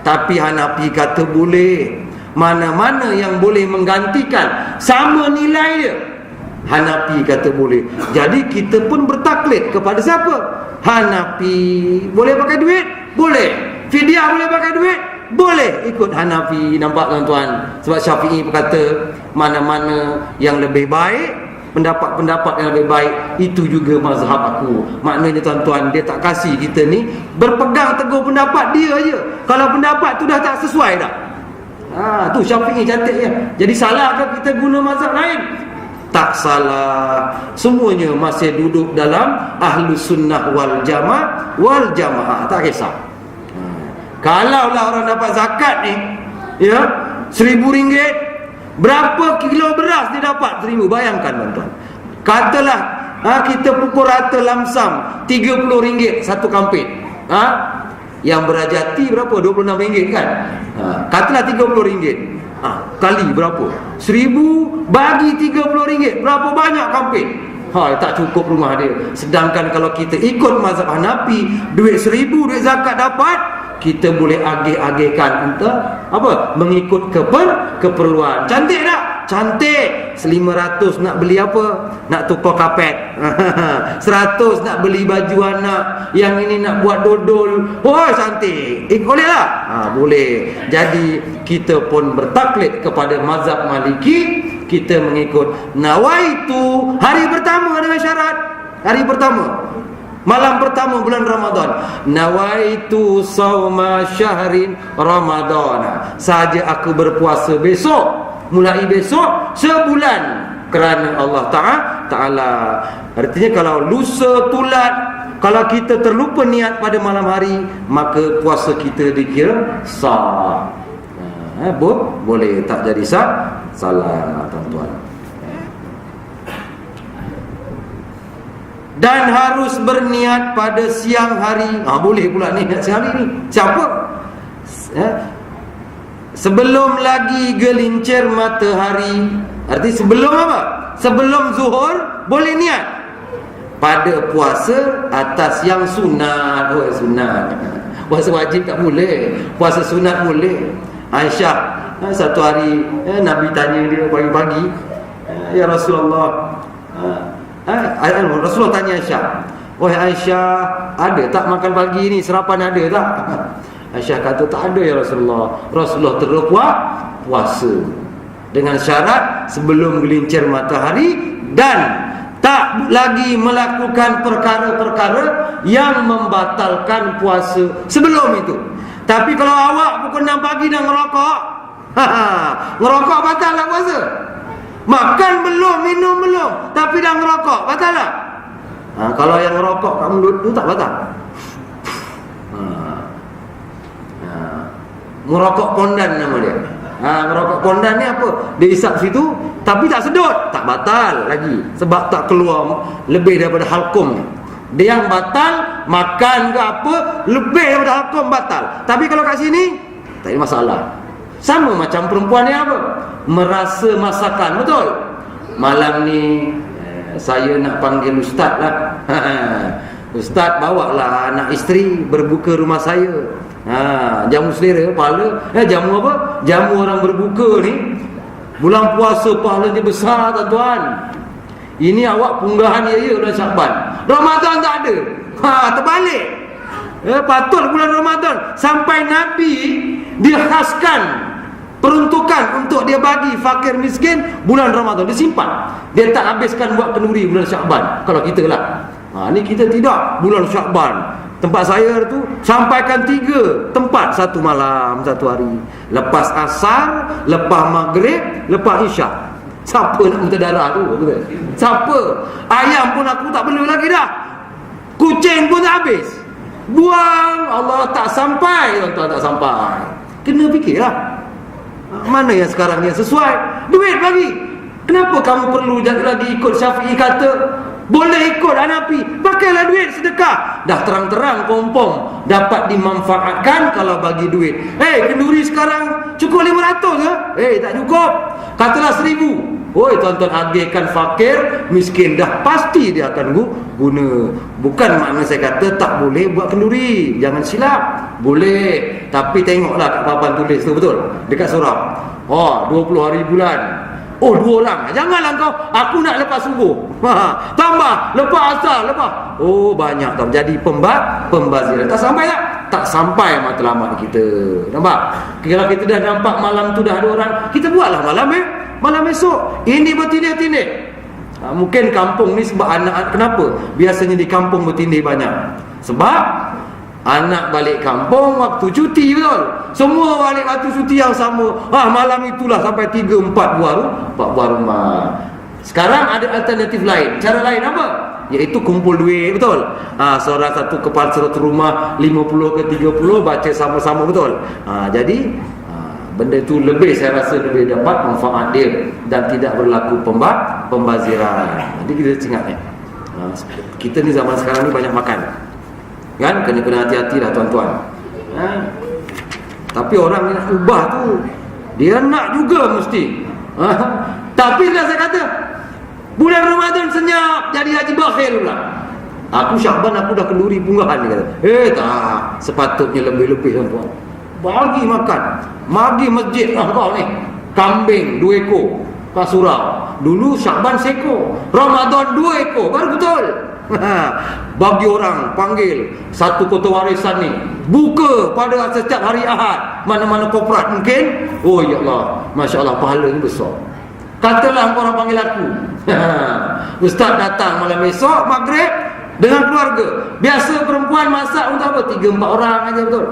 Speaker 1: Tapi Hanafi kata boleh. Mana-mana yang boleh menggantikan sama nilai dia, Hanafi kata boleh. Jadi kita pun bertaklid kepada siapa? Hanafi. Boleh pakai duit? Boleh. Fidyah boleh pakai duit? Boleh. Ikut Hanafi. Nampak tuan-tuan? Sebab Syafi'i berkata mana-mana yang lebih baik, pendapat-pendapat yang lebih baik, itu juga mazhab aku. Maknanya tuan-tuan, dia tak kasih kita ni berpegang teguh pendapat dia je. Kalau pendapat tu dah tak sesuai dah, tu Syafi'i cantiknya. Jadi salah ke kita guna mazhab lain? Tak salah. Semuanya masih duduk dalam Ahlus Sunnah wal Jamaah. Tak kisah. Kalaulah orang dapat zakat ni, ya, RM1,000, berapa kilo beras dia dapat? 1,000. Bayangkan tuan-tuan. Katalah kita pukul rata lamsam RM30 satu kampit. Yang berajati berapa? RM26 kan? Katalah RM30. Kali berapa? 1,000 bagi RM30. Berapa banyak kampit? Tak cukup rumah dia. Sedangkan kalau kita ikut mazhab Hanafi, duit 1,000 duit zakat dapat, kita boleh agih-agihkan untuk apa? Mengikut keperluan. Cantik tak? Cantik. 500 nak beli apa? Nak tukar kapet. 100 nak beli baju anak. Yang ini nak buat dodol. Cantik. Boleh tak? Boleh. Jadi kita pun bertaklid kepada mazhab Maliki. Kita mengikut nawaitu. Hari pertama dengan syarat. Hari pertama, malam pertama bulan Ramadan, nawaitu sauma syahrin Ramadan. Saja aku berpuasa besok, mulai besok sebulan kerana Allah Ta'ala. Artinya kalau lusa tulat, kalau kita terlupa niat pada malam hari, maka puasa kita dikira sah. Boleh tak jadi salah tuan-tuan. Dan harus berniat pada siang hari. Boleh pula ni siang hari ni. Siapa? Sebelum lagi gelincir matahari. Arti sebelum apa? Sebelum zuhur boleh niat. Pada puasa atas yang sunat. Sunat. Puasa wajib tak boleh. Puasa sunat boleh. Aisyah satu hari Nabi tanya dia pagi-pagi, ya Rasulullah, Rasulullah tanya Aisyah, wahai Aisyah, ada tak makan pagi ni? Sarapan ada tak? Aisyah kata tak ada ya Rasulullah. Rasulullah terus puasa dengan syarat sebelum gelincir matahari, dan tak lagi melakukan perkara-perkara yang membatalkan puasa sebelum itu. Tapi kalau awak pukul 6 pagi dah ngerokok, ngerokok batal tak puasa? Makan belum, minum belum, tapi dah ngerokok, batal tak? Kalau yang ngerokok kamu dulu tak batal. Merokok pondan nama dia. Merokok pondan ni apa? Dia isap situ tapi tak sedut, tak batal lagi, sebab tak keluar lebih daripada halkum. Dia yang batal makan ke apa lebih daripada halkum batal. Tapi kalau kat sini tak ada masalah. Sama macam perempuan ni apa? Merasa masakan, betul? Malam ni saya nak panggil ustaz lah. Ustaz bawalah anak isteri berbuka rumah saya. Jamu selera pahala. Jamu apa? Jamu orang berbuka ni. Bulan puasa pahalanya besar tuan-tuan. Ini awak punggahan ya bulan Syakban. Ramadan tak ada. Terbalik. Patut bulan Ramadan sampai Nabi dia khaskan peruntukan untuk dia bagi fakir miskin bulan Ramadan, dia simpan. Dia tak habiskan buat kenduri bulan Syakban. Kalau kita lah, ni kita tidak. Bulan Syakban, tempat saya tu sampaikan 3 tempat satu malam, satu hari. Lepas asar, lepas maghrib, lepas isyak. Siapa nak minta darah tu? Siapa? Ayam pun aku tak perlu lagi dah. Kucing pun tak habis. Buang. Allah tak sampai. Tuan-tuan, tak sampai. Kena fikirlah. Mana yang sekarang yang sesuai? Duit bagi. Kenapa kamu perlu lagi ikut Syafi'i kata boleh ikut Hanafi? Pakailah duit sedekah. Dah terang-terang kompong dapat dimanfaatkan kalau bagi duit. Kenduri sekarang cukup 500 ke? Tak cukup. Katalah 1,000. Oi tuan-tuan, agihkan fakir, miskin, dah pasti dia akan guna. Bukan makna saya kata tak boleh buat kenduri, jangan silap. Boleh, tapi tengoklah kat papan tulis tu, betul? Dekat surau. 20 hari bulan. 2 orang. Janganlah kau, aku nak lepas subuh. Tambah, lepas asar, lepas. Banyak tau. Jadi pembaziran. Tak sampai tak? Tak sampai matlamat kita. Nampak? Kalau kita dah nampak malam tu dah ada orang, kita buatlah malam esok. Ini bertindih-tindih. Mungkin kampung ni sebab anak, kenapa? Biasanya di kampung bertindih banyak. Sebab anak balik kampung waktu cuti, betul? Semua balik waktu cuti yang sama. Malam itulah sampai 3-4 buah rumah. Sekarang ada alternatif lain. Cara lain apa? Iaitu kumpul duit, betul? Seorang satu kepala satu rumah 50 ke 30 baca sama-sama, betul? Jadi benda itu lebih, saya rasa lebih dapat manfaat dia dan tidak berlaku pembaziran. Jadi kita ingat kita ni zaman sekarang ni banyak makan. Kan? Kena hati-hati lah tuan-tuan. Tapi orang ni nak ubah tu, dia nak juga mesti. Tapi lah saya kata, bulan Ramadan senyap, jadi haji bakhil pula. Aku Syakban aku dah kenduri punggahan, dia kata. Tak, sepatutnya lebih-lebih tuan-tuan. Bagi makan, bagi masjid kau ni. Kambing 2 ekor kat surau. Dulu Syakban sekor, Ramadan 2 ekor, baru betul. Bagi orang, panggil satu kota warisan ni, buka pada setiap hari Ahad. Mana-mana korporat mungkin. Ya Allah, Masya Allah, pahalanya besar. Katalah orang panggil aku. Ustaz datang malam esok maghrib dengan keluarga. Biasa perempuan masak untuk apa? 3-4 orang aja, betul?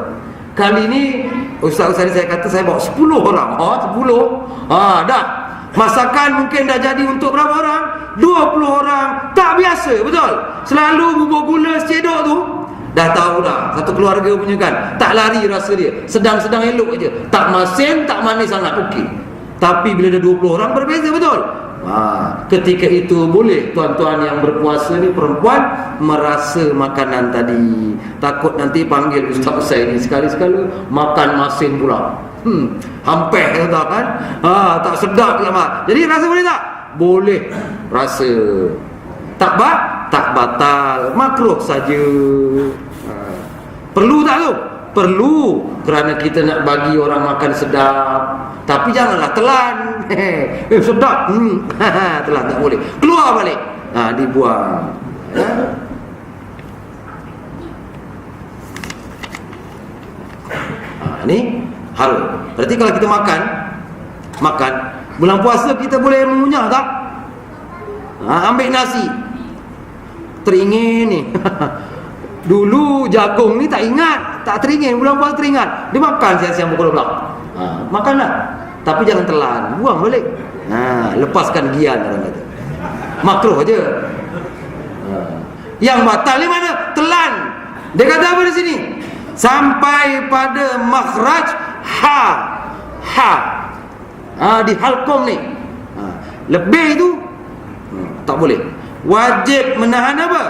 Speaker 1: Kali ni Ustaz-ustaz ni saya kata saya bawa 10 orang. 10. Dah. Masakan mungkin dah jadi untuk berapa orang? 20 orang. Tak biasa, betul? Selalu bubur gula secedok tu. Dah tahu dah, satu keluarga punya kan. Tak lari rasa dia, sedang-sedang elok aja. Tak masin, tak manis sangat, okey. Tapi bila dah 20 orang berbeza, betul? Ketika itu boleh tuan-tuan yang berpuasa ni, perempuan, merasa makanan tadi. Takut nanti panggil ustaz saya ni sekali-sekala makan masin pula. Hampir tak kan? Tak sedap lah. Jadi rasa boleh tak? Boleh rasa. Tak batal, makruh saja. Perlu tak tu? Perlu, kerana kita nak bagi orang makan sedap. Tapi janganlah telan. Sedap. Telan tak boleh. Keluar balik. Dibuang. Ni harus. Berarti kalau kita makan bulan puasa kita boleh mengunyah tak? Ambil nasi, teringin ni. Dulu jagung ni tak ingat, tak teringin. Bulan puasa teringat, dia makan siang-siang pukul 12. Makanlah, tapi jangan telan, buang balik. Lepaskan gian, orang kata. Makruh aja. Yang batal ni mana? Telan. Dia kata apa di sini? Sampai pada makhraj ha. Di halqum ni. Lebih tu tak boleh. Wajib menahan apa?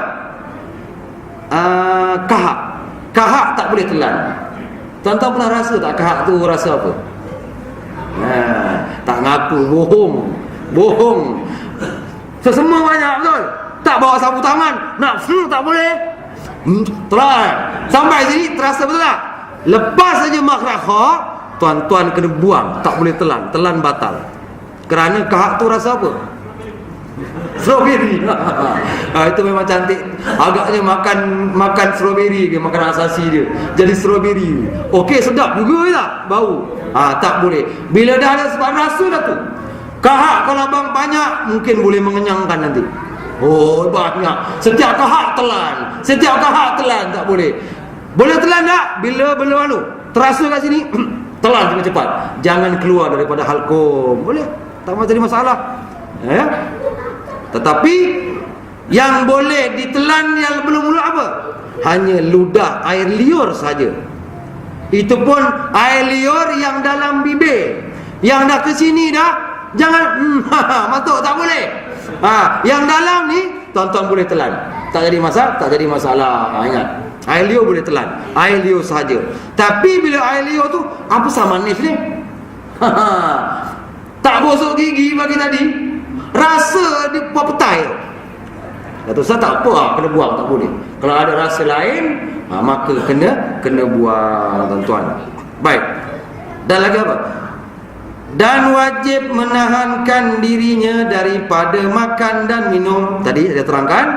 Speaker 1: Kahak tak boleh telan. Tuan-tuan pernah rasa tak kahak tu rasa apa? Tak ngaku, bohong. Semua banyak, betul? Tak bawa sapu tangan, nak tak boleh. Telan. Sampai sini terasa, betul tak? Lepas saja makhraj kha, tuan-tuan kena buang, tak boleh telan. Telan batal. Kerana kahak tu rasa apa? Strawberry. Itu memang cantik. Agaknya makan strawberry ke, makan asasi dia. Jadi strawberry. Okey, sedap juga tak? Bau. Tak boleh. Bila dah ada sebab rasa dah tu. Kahak kalau abang banyak mungkin boleh mengenyangkan nanti. Banyak. Setiap kahak telan tak boleh. Boleh telan tak? Bila lalu terasa kat sini, telan cepat-cepat. Jangan keluar daripada halqum. Boleh. Tak jadi masalah. Tetapi yang boleh ditelan yang belum mula apa? Hanya ludah air liur saja. Itu pun air liur yang dalam bibir. Yang dah ke sini dah, jangan masuk, tak boleh. Yang dalam ni tuan-tuan boleh telan. Tak jadi masalah. Ingat, air liur boleh telan. Air liur saja. Tapi bila air liur tu apa sama manis ni? Tak bosok gigi bagi tadi. rasa dia buat petai. Kata Ustaz tak apa, kena buang, tak boleh. Kalau ada rasa lain, maka kena buang, tuan-tuan. Baik. Dan lagi apa? Dan wajib menahankan dirinya daripada makan dan minum. Tadi saya terangkan.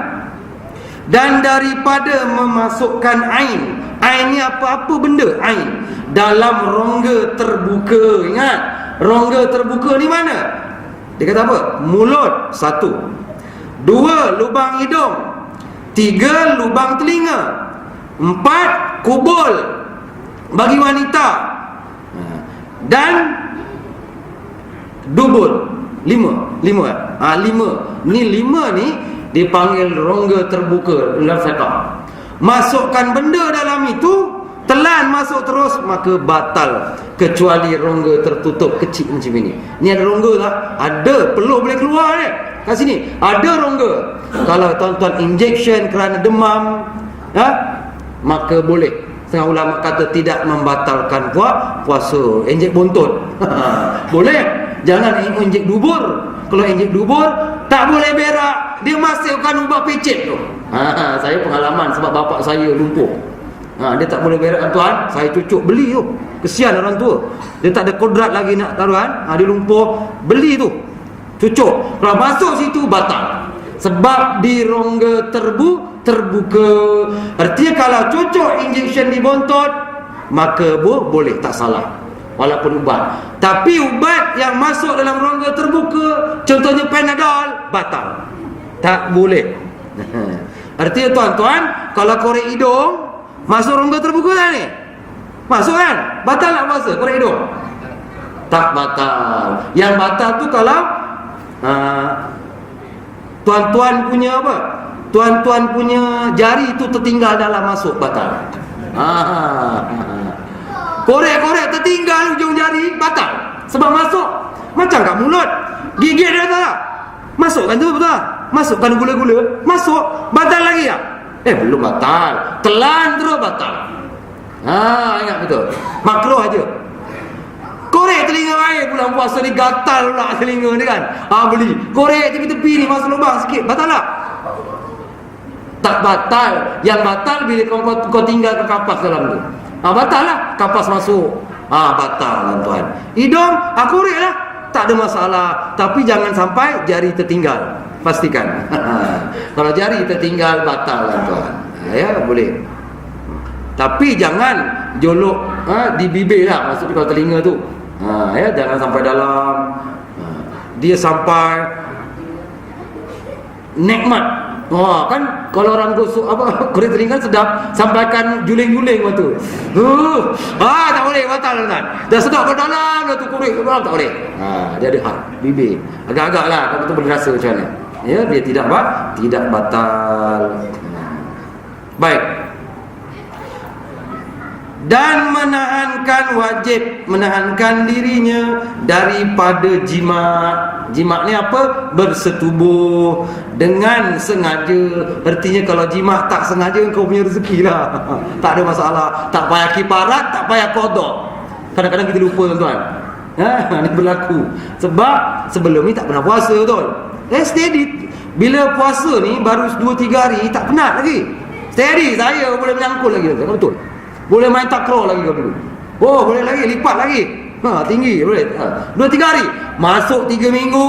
Speaker 1: Dan daripada memasukkan ain. Ain ni apa-apa benda ain dalam rongga terbuka. Ingat, rongga terbuka ni mana? Dia kata apa? Mulut, 1. 2, lubang hidung. 3, lubang telinga. 4, kubul bagi wanita. Dan dubur. 5. 5. Ni 5 ni dipanggil rongga terbuka dalam fiqh. Masukkan benda dalam itu, telan masuk terus, maka batal, kecuali rongga tertutup kecil macam ini. Ni ada rongga tak? Ada, peluh boleh keluar ni. Kat sini ada rongga. Kalau tuan-tuan injection kerana demam, maka boleh. Setengah ulama kata tidak membatalkan puasa. Injek bontot boleh. Jangan injek dubur. Kalau injek dubur tak boleh berak, dia masukkan ubat picit tu. Saya pengalaman sebab bapak saya lumpuh. Dia tak boleh berak, tuan. Saya cucuk beli tu. Kesian orang tua. Dia tak ada kodrat lagi nak taruhan. Dia lumpuh, beli tu. Cucuk. Kalau masuk situ batal. Sebab di rongga terbuka. Artinya kalau cucuk injection di bontot, maka boleh, tak salah. Walaupun ubat. Tapi ubat yang masuk dalam rongga terbuka, contohnya Panadol, batal. Tak boleh. Artinya tuan-tuan, kalau korek hidung masuk rongga terbuka tak ni? Masuk kan? Batal tak puasa korek hidung? Tak batal. Yang batal tu kalau tuan-tuan punya apa? Tuan-tuan punya jari tu tertinggal dalam masuk, batal. Korek-korek tertinggal ujung jari, batal. Sebab masuk. Macam kat mulut, gigit dia tak? Masukkan tu betul tak? Masukkan gula-gula, masuk, batal lagi tak? Belum batal. Telan terus batal. Ingat betul. Makruh aja. Korek telinga air bulan puasa ni, gatal pula telinga ni kan. Beli. Korek tepi-tepi ni masuk lubang sikit, batal tak? Tak batal. Yang batal bila kau tinggal ke kapas dalam tu. Batal lah. Kapas masuk. Batal tuan. Hidung, korek lah. Tak ada masalah. Tapi jangan sampai jari tertinggal. Pastikan. Kalau jari tertinggal, batal tuan. Ya, boleh. Tapi jangan jolok di bibir lah. Maksudnya kalau telinga tu. Jangan sampai dalam. Dia sampai nikmat. Kan kalau orang gosok korek telinga sedap, sampaikan juling-juling waktu. Tak boleh, batal kan. Dah sedap ke dalam dah tu korek tak boleh. Dia ada had bibir. Agak-agak lah kau betul boleh rasa macam mana. Ya, dia tidak batal. Baik. Dan wajib menahankan dirinya daripada jima'. Jima' ni apa? Bersetubuh dengan sengaja. Artinya kalau jima' tak sengaja, kau punya rezeki lah. Tak ada masalah. Tak payah kiparat, tak payah kodok. Kadang-kadang kita lupa tuan-tuan. Ini berlaku. Sebab sebelum ni tak pernah puasa, betul? Steady. Bila puasa ni baru 2-3 hari, tak penat lagi. Steady, saya boleh menyangkul lagi, betul? Boleh main takraw lagi kau dulu. Boleh lagi, lipat lagi. Tinggi boleh. 2-3 hari. Masuk 3 minggu,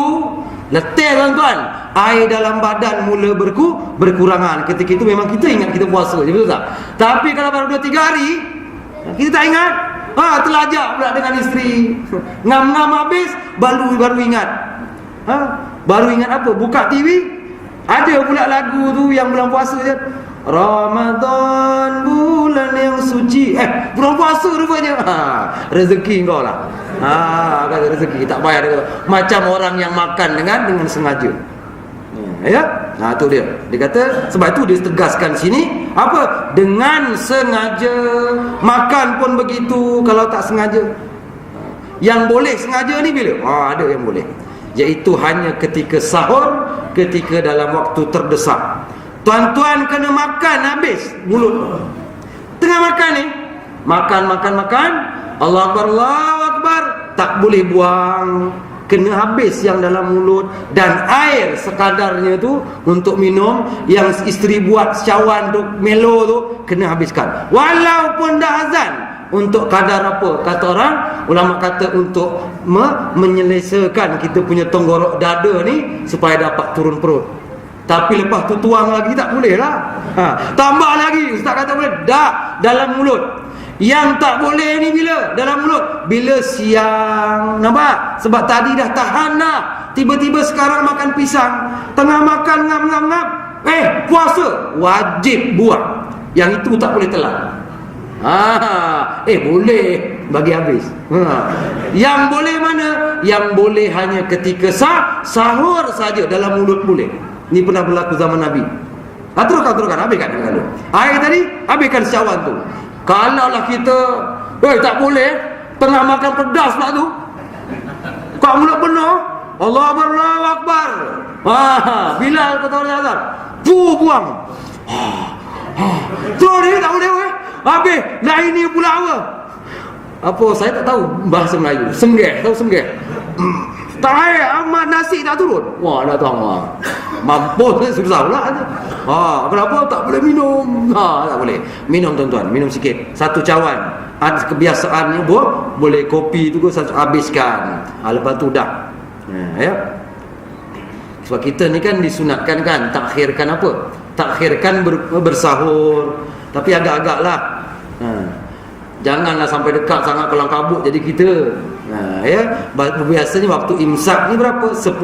Speaker 1: letih tuan-tuan. Air dalam badan mula berkurangan. Ketika itu memang kita ingat kita puasa je, betul tak? Tapi kalau baru 2-3 hari, kita tak ingat. Terlajak pula dengan isteri. Ngam-ngam habis, baru ingat. Baru ingat apa? Buka TV, ada pula lagu tu yang bulan puasa je. Ramadan bulan yang suci. Bulan puasa rupanya. Rezeki kau lah. Kata rezeki, tak payah dia. Macam orang yang makan dengan sengaja. Ya? Tu dia. Dia kata, sebab itu dia tegaskan sini apa? Dengan sengaja. Makan pun begitu kalau tak sengaja. Yang boleh sengaja ni bila? Ada yang boleh. Iaitu hanya ketika sahur, ketika dalam waktu terdesak. Tuan-tuan kena makan habis mulut. Tengah makan ni, makan. Allah Akbar, tak boleh buang. kena habis yang dalam mulut, dan air sekadarnya tu untuk minum, yang isteri buat cawan tu melo tu kena habiskan walaupun dah azan. Untuk kadar apa? Kata orang, ulama kata untuk menyelesaikan kita punya tenggorok dada ni supaya dapat turun perut. Tapi lepas tu tuang lagi tak boleh lah. Tambah lagi, ustaz kata boleh. Dah dalam mulut. Yang tak boleh ni bila? Dalam mulut. Bila siang. Nampak? Sebab tadi dah tahan dah. Tiba-tiba sekarang makan pisang. Tengah makan ngam-ngam-ngam. Puasa. Wajib buang. Yang itu tak boleh telan. Boleh bagi habis. Yang boleh mana? Yang boleh hanya ketika sahur saja dalam mulut boleh. Ini pernah berlaku zaman Nabi. Teruskan, habiskan kalau. Air tadi, habiskan cawan tu. Kalau lah kita tak boleh, tengah makan pedas pula tu, kat mulut penuh, Allahu Akbar. Bilal kata orang azan, buang. Terus dia tak boleh weh. Habis, lah ini pula apa? Saya tak tahu bahasa Melayu. Senggeh, tahu senggeh? Tak air, amat nasi tak turun. Wah, dah tahu. Mampus, susah pula. Kenapa tak boleh minum? Tak boleh. Minum tuan-tuan, minum sikit. Satu cawan. Ada kebiasaannya boleh kopi tu satu habiskan. Lepas tu dah. Ya. Sebab kita ni kan disunatkan kan, takhirkan apa? Takhirkan bersahur. Tapi agak-agak lah. Janganlah sampai dekat sangat kelang kabut jadi kita. Ya, biasanya waktu imsak ni berapa? 10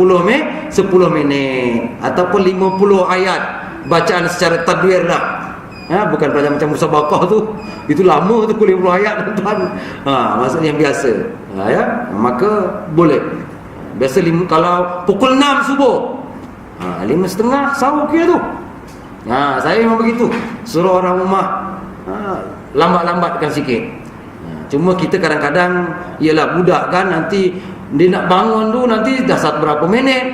Speaker 1: minit ataupun 50 ayat bacaan secara tadwir lah. Bukan macam musabaqah tu. Itu lama tu 50 ayat tuan. Maksudnya yang biasa. Ya, maka boleh. Biasa kalau pukul 6 subuh. 5.30 sahur kira tu. Saya memang begitu. Suruh orang rumah lambat-lambatkan sikit. Cuma kita kadang-kadang ialah budak kan, nanti dia nak bangun tu nanti dah berapa minit.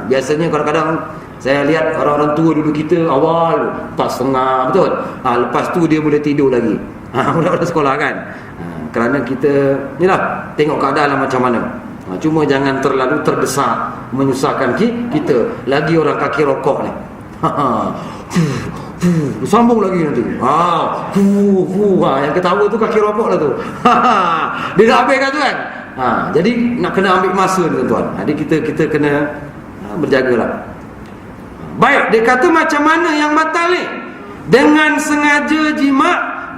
Speaker 1: Biasanya kadang-kadang saya lihat orang-orang tua dulu kita awal 4.30 betul. Lepas tu dia boleh tidur lagi. Budak-budak sekolah kan. Kerana kita inilah tengok keadaan lah macam mana. Cuma jangan terlalu terdesak menyusahkan kita. Lagi orang kaki rokok ni. Sambung lagi nanti. Yang ketawa tu kaki rokok lah tu. Dia dah habiskan tu kan. Jadi nak kena ambil masa ni tuan-tuan. Jadi kita kena berjagalah. Baik, dia kata macam mana yang batal ni? Dengan sengaja jima,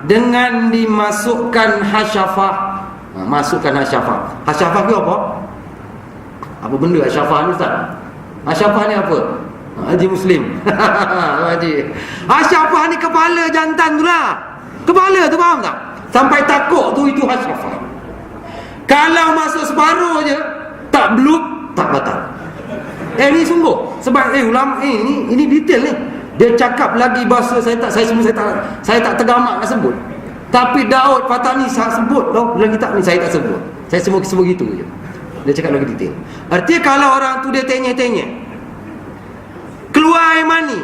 Speaker 1: dengan dimasukkan hasyafah. Masukkan hasyafah. Hasyafah ke apa? Apa benda hasyafah ni ustaz? Hasyafah ni apa? Haji Muslim. Haji. Hasyafah ni kepala jantan tu lah. Kepala tu faham tak? Sampai takut tu itu hasyafah. Kalau masuk separuh je, tak blub, tak batal. Ni sungguh. Sebab ulama ini detail ni. Dia cakap lagi bahasa saya tak tergamak nak sebut. Tapi Daud Fatani saya sebut tau. Dalam kitab ni saya tak sebut. Saya semua sebut gitu je. Dia cakap lagi detail. Artinya kalau orang tu dia tanya-tanya, keluar air mani,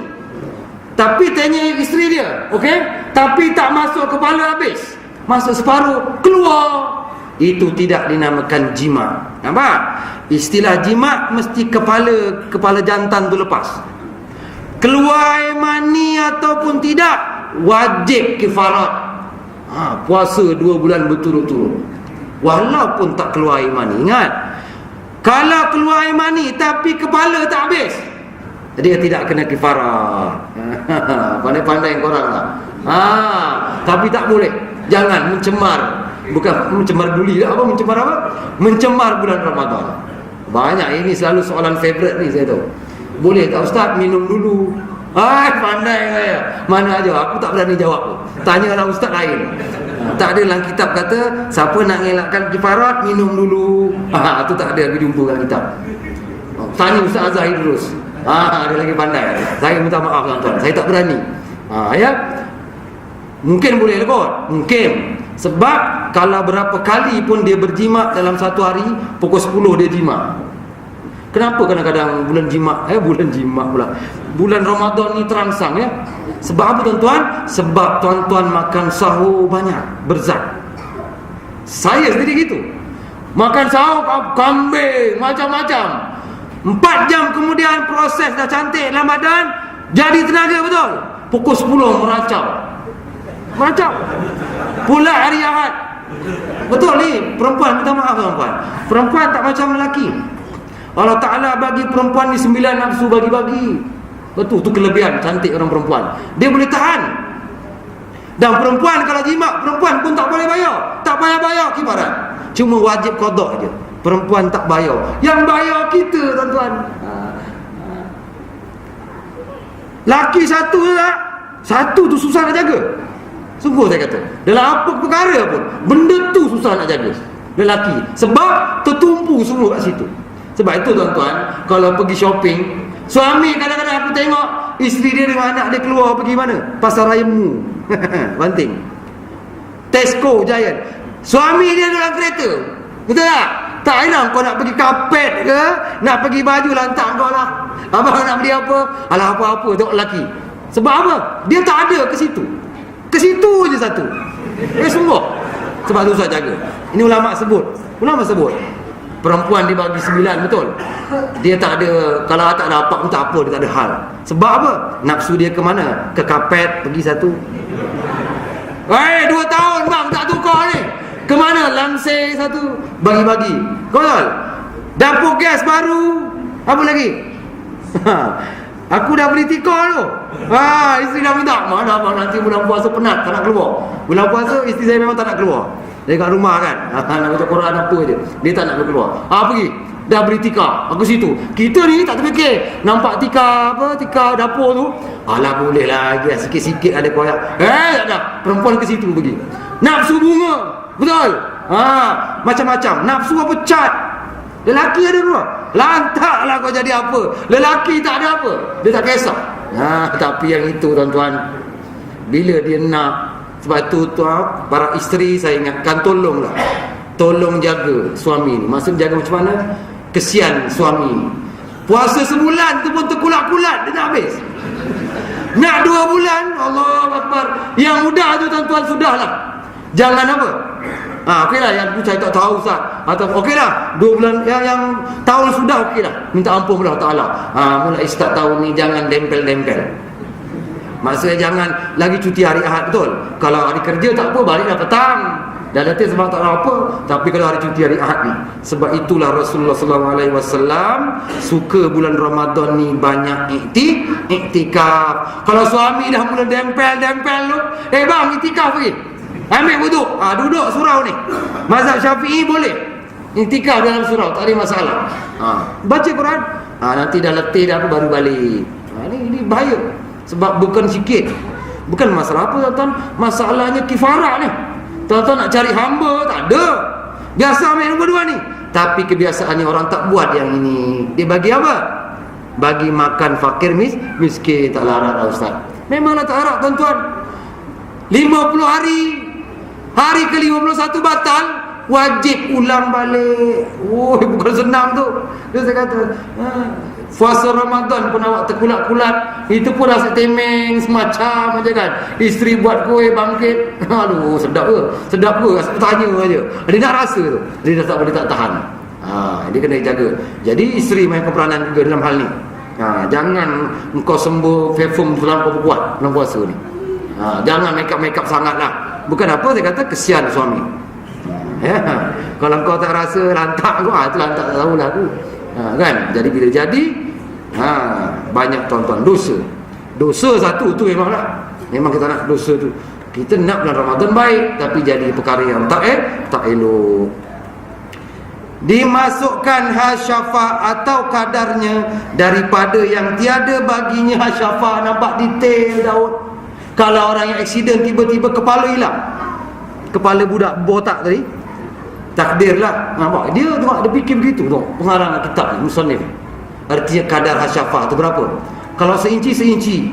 Speaker 1: tapi tanya isteri dia, okey? Tapi tak masuk kepala habis, masuk separuh, keluar. Itu tidak dinamakan jima. Nampak? Istilah jima mesti kepala jantan tu lepas. Keluar air mani ataupun tidak, wajib kifarat. Puasa 2 bulan berturut-turut. Walaupun tak keluar air mani. Ingat, kalau keluar air mani tapi kepala tak habis, dia tidak kena kifarah. Pandai-pandai korang lah. Tapi tak boleh. Jangan mencemar. Bukan mencemar duli lah. Mencemar apa? Mencemar bulan Ramadan. Banyak. Ini selalu soalan favourite ni saya tahu. Boleh tak ustaz minum dulu? Pandai saya. Mana aja. Aku tak berani jawab. Tanyalah ustaz lain. Tak ada dalam kitab kata siapa nak elakkan kifarat minum dulu. Itu tak ada aku jumpa dalam kitab. Tanya Ustaz Azhari terus. Dia lagi pandai. Saya minta maaf tuan-tuan, saya tak berani. Ya. Mungkin boleh kot. Mungkin. Sebab kalau berapa kali pun dia berjima dalam satu hari, pukul 10 dia jima. Kenapa kadang-kadang bulan jima pula. Bulan Ramadan ni terangsang ya. Sebab apa tuan-tuan? Sebab tuan-tuan makan sahur banyak, berzat. Saya sendiri gitu. Makan sahur kambing, macam-macam. 4 jam kemudian proses dah cantik dalam badan, jadi tenaga betul. Pukul 10 meracau. Pula hari Ahad. Betul ni, perempuan, minta maaf perempuan. Perempuan tak macam lelaki. Allah Ta'ala bagi perempuan ni 9 nafsu bagi-bagi. Betul, tu kelebihan cantik orang perempuan. Dia boleh tahan. Dan perempuan kalau jimat, perempuan pun tak boleh bayar. Tak payah bayar kibarat. Cuma wajib qada je. Perempuan tak bayar. Yang bayar kita, tuan-tuan. Laki satu je tak? Satu tu susah nak jaga. Sungguh saya kata. Dalam apa perkara pun, benda tu susah nak jaga lelaki. Sebab tertumpu semua kat situ. Sebab itu tuan-tuan, kalau pergi shopping, suami kadang-kadang aku tengok isteri dia dengan anak dia keluar pergi mana? Pasar Raya Mu. Banting. Tesco, Giant. Suami dia dalam kereta. Betul tak? Tak enak kau nak pergi kapet ke, nak pergi baju lantak kau lah. Abang nak beli apa? Alah apa-apa tengok lelaki. Sebab apa? Dia tak ada ke situ. Ke situ je satu. Sungguh. Sebab tu susah jaga. Ini ulama sebut. Perempuan dia bagi 9, betul. Dia tak ada, kalau tak dapat pun tak apa, dia tak ada hal. Sebab apa? Nafsu dia ke mana? Ke kapet pergi satu. 2 tahun bang tak tukar ni. Ke mana? Langsir satu. Bagi-bagi. Betul? Dapur gas baru. Apa lagi? Aku dah beli tikar tu. Isteri dah minta, mana abang nanti bulan puasa penat, tak nak keluar. Bulan puasa isteri saya memang tak nak keluar. Dia kat rumah kan, nak baca Quran apa je, dia tak nak keluar. Pergi, dah beli tikar, aku situ. Kita ni tak terfikir, nampak tikar dapur tu, alah boleh lah, sikit-sikit ada koyak. Tak ada, perempuan ke situ pergi. Nafsu bunga, betul. Macam-macam, nafsu apa cat. Lelaki ada dua. Lantaklah kau jadi apa. Lelaki tak ada apa, dia tak kisah. Tapi yang itu tuan-tuan, bila dia nak, sebab tu para isteri saya ingatkan, tolong jaga suami ni. Maksud jaga macam mana? Kesian suami ni. Puasa sebulan tu pun terkulat-kulat, dia nak habis. Nak 2 bulan, Allahu Akbar. Yang mudah tu tuan-tuan sudahlah. Jangan apa? Okeylah, yang tu saya tak tahu Ustaz. Atau okeylah, 2 bulan yang tahun sudah okeylah. Minta ampun kepada Allah Taala. Mulai start tahun ni jangan dempel-dempel. Maksudnya jangan lagi cuti hari Ahad, betul. Kalau hari kerja tak apa, baliklah petang. Dah letih sebab tak apa. Tapi kalau hari cuti hari Ahad ni, sebab itulah Rasulullah SAW suka bulan Ramadan ni banyak iktikaf. Kalau suami dah mula dempel tu, bang iktikaf pergi. Ambil wuduk, duduk surau ni. Mazhab Syafi'i boleh iktikaf dalam surau, tak ada masalah. Baca Quran, nanti dah letih dah apa baru balik. Ini bahaya. Sebab bukan sikit. Bukan masalah apa tuan-tuan, masalahnya kifarah ni. Tuan-tuan nak cari hamba, tak ada. Biasa ambil nombor 2 ni. Tapi kebiasaannya orang tak buat yang ini. Dia bagi apa? Bagi makan fakir miskin. Tak larat lah Ustaz. Memanglah tak larat tuan-tuan. 50 hari, hari ke-51 batal, wajib ulang balik. Bukan senang tu. Dia saya kata, puasa Ramadan pun awak terkulat-kulat, itu pun rasa temeng semacam macam kan. Isteri buat kuih bangkit, aduh sedap ke rasa tanya aja. Dia nak rasa tu, dia dah tak boleh tak tahan. Dia kena jaga. Jadi isteri main peranan juga dalam hal ni. Jangan engkau sembuh perform terlampau kuat dalam puasa ni. Jangan make-up sangat lah. Bukan apa, saya kata kesian suami. Kalau kau tak rasa lantak kau, itu lantak tak tahulah aku. Kan? Jadi bila jadi, banyak tuan-tuan dosa satu tu memanglah. Memang kita nak dosa tu. Kita nak bulan Ramadan baik, tapi jadi perkara yang tak elok. Dimasukkan hasyafa atau kadarnya daripada yang tiada baginya hasyafa. Nampak detail Daud. Kalau orang yang aksiden tiba-tiba kepala hilang, kepala budak botak tadi, takdirlah. Nampak dia fikir begitu tu. Pengarang kitab musannif, artinya kadar hasyafah tu berapa? Kalau seinci,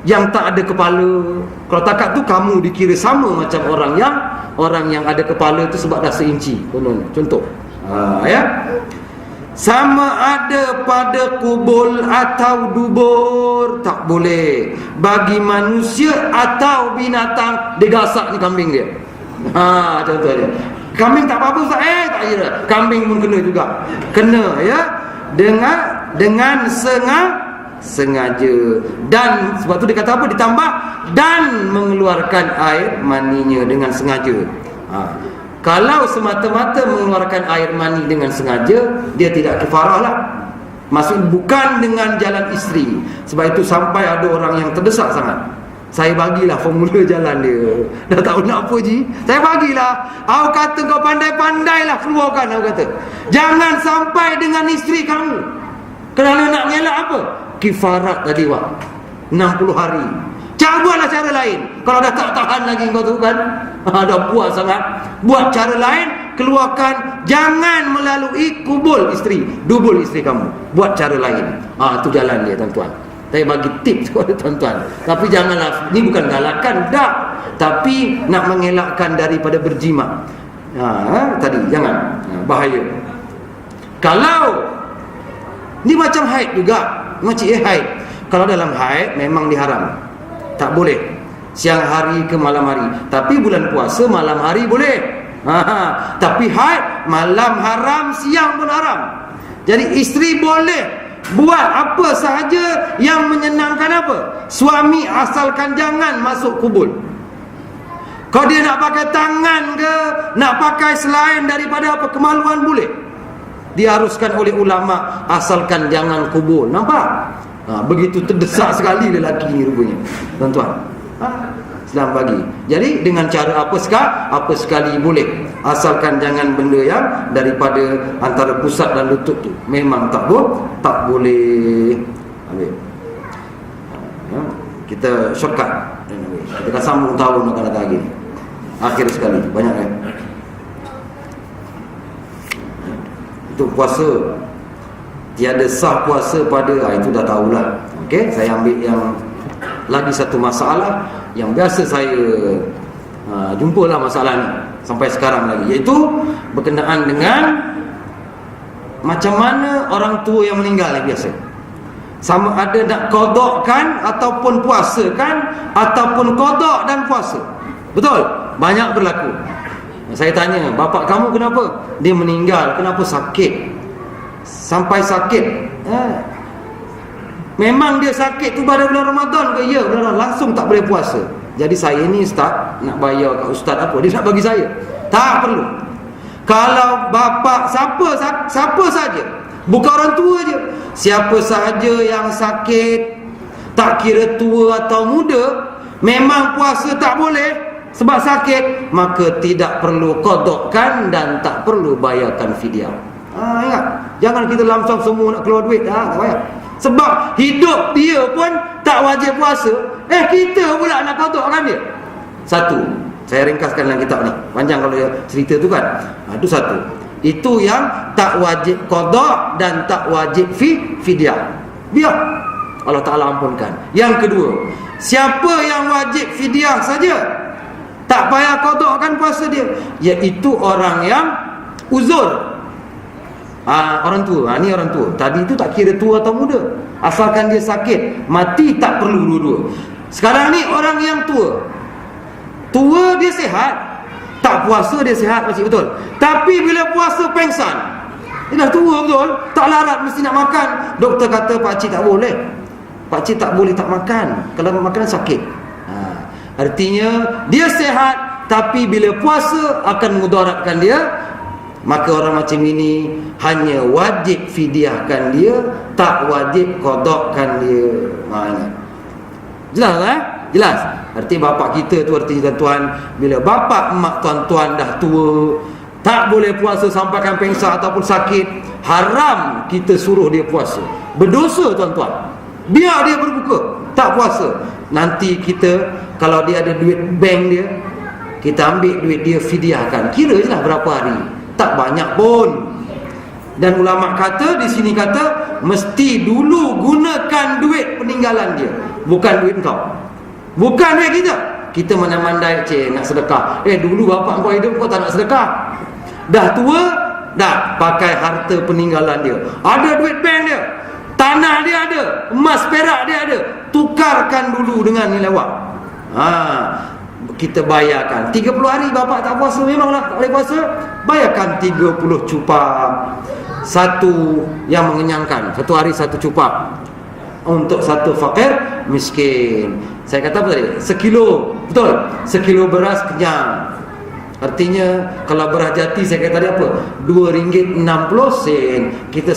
Speaker 1: yang tak ada kepala, kalau takat tu kamu dikira sama macam orang yang ada kepala tu sebab dah seinci. Contoh sama ada pada kubul atau dubur, tak boleh bagi manusia atau binatang. Dia gasak ni kambing dia. Contoh dia. Kambing tak apa-apa Ustaz, tak kira. Kambing pun kena juga. Kena ya, dengan sengaja. Dan sebab tu dia kata apa? Ditambah dan mengeluarkan air maninya dengan sengaja. Kalau semata-mata mengeluarkan air mani dengan sengaja, dia tidak kafarah lah. Maksud bukan dengan jalan isteri. Sebab itu sampai ada orang yang terdesak sangat, saya bagilah formula jalan dia. Dah tahu nak apa Ji, saya bagilah. Aku kata kau pandai-pandailah keluarkan. Aku kata jangan sampai dengan isteri kamu. Kerana nak mengelak apa? Kifarat tadi 60 hari. Cabalah cara lain. Kalau dah tak tahan lagi kau tu kan, dah puas sangat, buat cara lain. Keluarkan, jangan melalui kubul isteri, dubul isteri kamu. Buat cara lain. Itu jalan dia tuan-tuan. Saya bagi tips kepada tuan-tuan. Tapi janganlah, ini bukan galakan dah, tapi nak mengelakkan daripada berjima. Tadi jangan, bahaya. Kalau ni macam haid juga, macam haid. Kalau dalam haid memang diharam, tak boleh siang hari ke malam hari. Tapi bulan puasa malam hari boleh. Tapi haid malam haram, siang pun haram. Jadi isteri boleh buat apa sahaja yang menyenangkan apa suami, asalkan jangan masuk kubul. Kalau dia nak pakai tangan ke, nak pakai selain daripada apa kemaluan, boleh. Diharuskan oleh ulama asalkan jangan kubul. Nampak? Begitu terdesak sekali lelaki ni rupanya, tuan-tuan. Islam bagi. Jadi dengan cara apa sekali boleh, asalkan jangan benda yang daripada antara pusat dan lutut tu. Memang tak boleh. Ambil. Kita shortcut. Kita dah sambung tahun akan datang lagi. Akhir sekali, banyak kan. Itu puasa. Tiada sah puasa pada, itu dah tahulah. Okey, saya ambil yang lagi satu masalah yang biasa saya jumpalah masalah ni sampai sekarang lagi, iaitu berkenaan dengan macam mana orang tua yang meninggal ni biasa. Sama ada nak qadakkan ataupun puasakan, ataupun qadak dan puasa. Betul? Banyak berlaku. Saya tanya, bapak kamu kenapa? Dia meninggal, kenapa? Sakit. Sampai sakit. Memang dia sakit tu pada bulan Ramadan ke? Ya, benar, langsung tak boleh puasa. Jadi saya ni ustaz, nak bayar kat ustaz apa? Dia nak bagi saya? Tak perlu. Kalau bapa siapa saja, bukan orang tua je, siapa sahaja yang sakit, tak kira tua atau muda, memang puasa tak boleh sebab sakit, maka tidak perlu qadakkan dan tak perlu bayarkan fidyah. Ingat, jangan kita lamsam semua nak keluar duit, tak payah. Sebab hidup dia pun tak wajib puasa, kita pula nak qadakkan dia. Satu, saya ringkaskan dalam kitab ni, panjang kalau dia cerita tu kan. Itu satu. Itu yang tak wajib qadak dan tak wajib fidyah. Biar Allah Ta'ala ampunkan. Yang kedua, siapa yang wajib fidyah saja, tak payah qadakkan puasa dia, iaitu orang yang uzur. Orang tua, ni orang tua. Tadi tu tak kira tua atau muda, asalkan dia sakit, mati tak perlu dua-dua. Sekarang ni orang yang tua dia sihat, tak puasa dia sihat masih betul. Tapi bila puasa pengsan, dia dah tua betul, tak larat mesti nak makan. Doktor kata pakcik tak boleh, pakcik tak boleh tak makan, kalau makan sakit. Artinya dia sihat, tapi bila puasa akan mudaratkan dia. Maka orang macam ini hanya wajib fidyahkan dia, tak wajib qadakkan dia. Jelas lah? Jelas. Arti bapak kita tu, arti tuan-tuan, bila bapak emak tuan-tuan dah tua, tak boleh puasa sampaikan pengsan ataupun sakit, haram kita suruh dia puasa. Berdosa tuan-tuan. Biar dia berbuka, tak puasa. Nanti kita, kalau dia ada duit bank dia, kita ambil duit dia, fidyahkan. Kira je lah berapa hari, tak banyak pun. Dan ulama kata, di sini kata, mesti dulu gunakan duit peninggalan dia, bukan duit kau, bukan duit kita. Kita mana-mandai nak sedekah. Dulu bapak kau hidup, kau tak nak sedekah. Dah tua, dah pakai harta peninggalan dia. Ada duit bank dia, tanah dia ada, emas perak dia ada, tukarkan dulu dengan nilai wak. kita bayarkan 30 hari bapak tak puasa, memanglah tak boleh puasa, bayarkan 30 cupang, satu yang mengenyangkan, satu hari satu cupang untuk satu fakir miskin. Saya kata apa tadi? Sekilo, betul? Sekilo beras kenyang. Artinya kalau beras jati saya kata tadi apa? RM2.60. Kita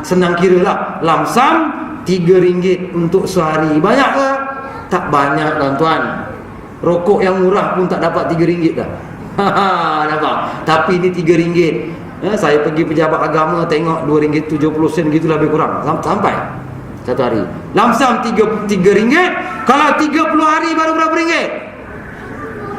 Speaker 1: senang kira lah. Lamsam RM3 untuk sehari. Banyak ke? Tak banyak tuan-tuan. Rokok yang murah pun tak dapat RM3 dah. Nampak? Tapi ini RM3. Saya pergi pejabat agama tengok RM2.70 gitulah lebih kurang. Sampai satu hari. Lamsam RM3. Kalau 30 hari baru berapa ringgit?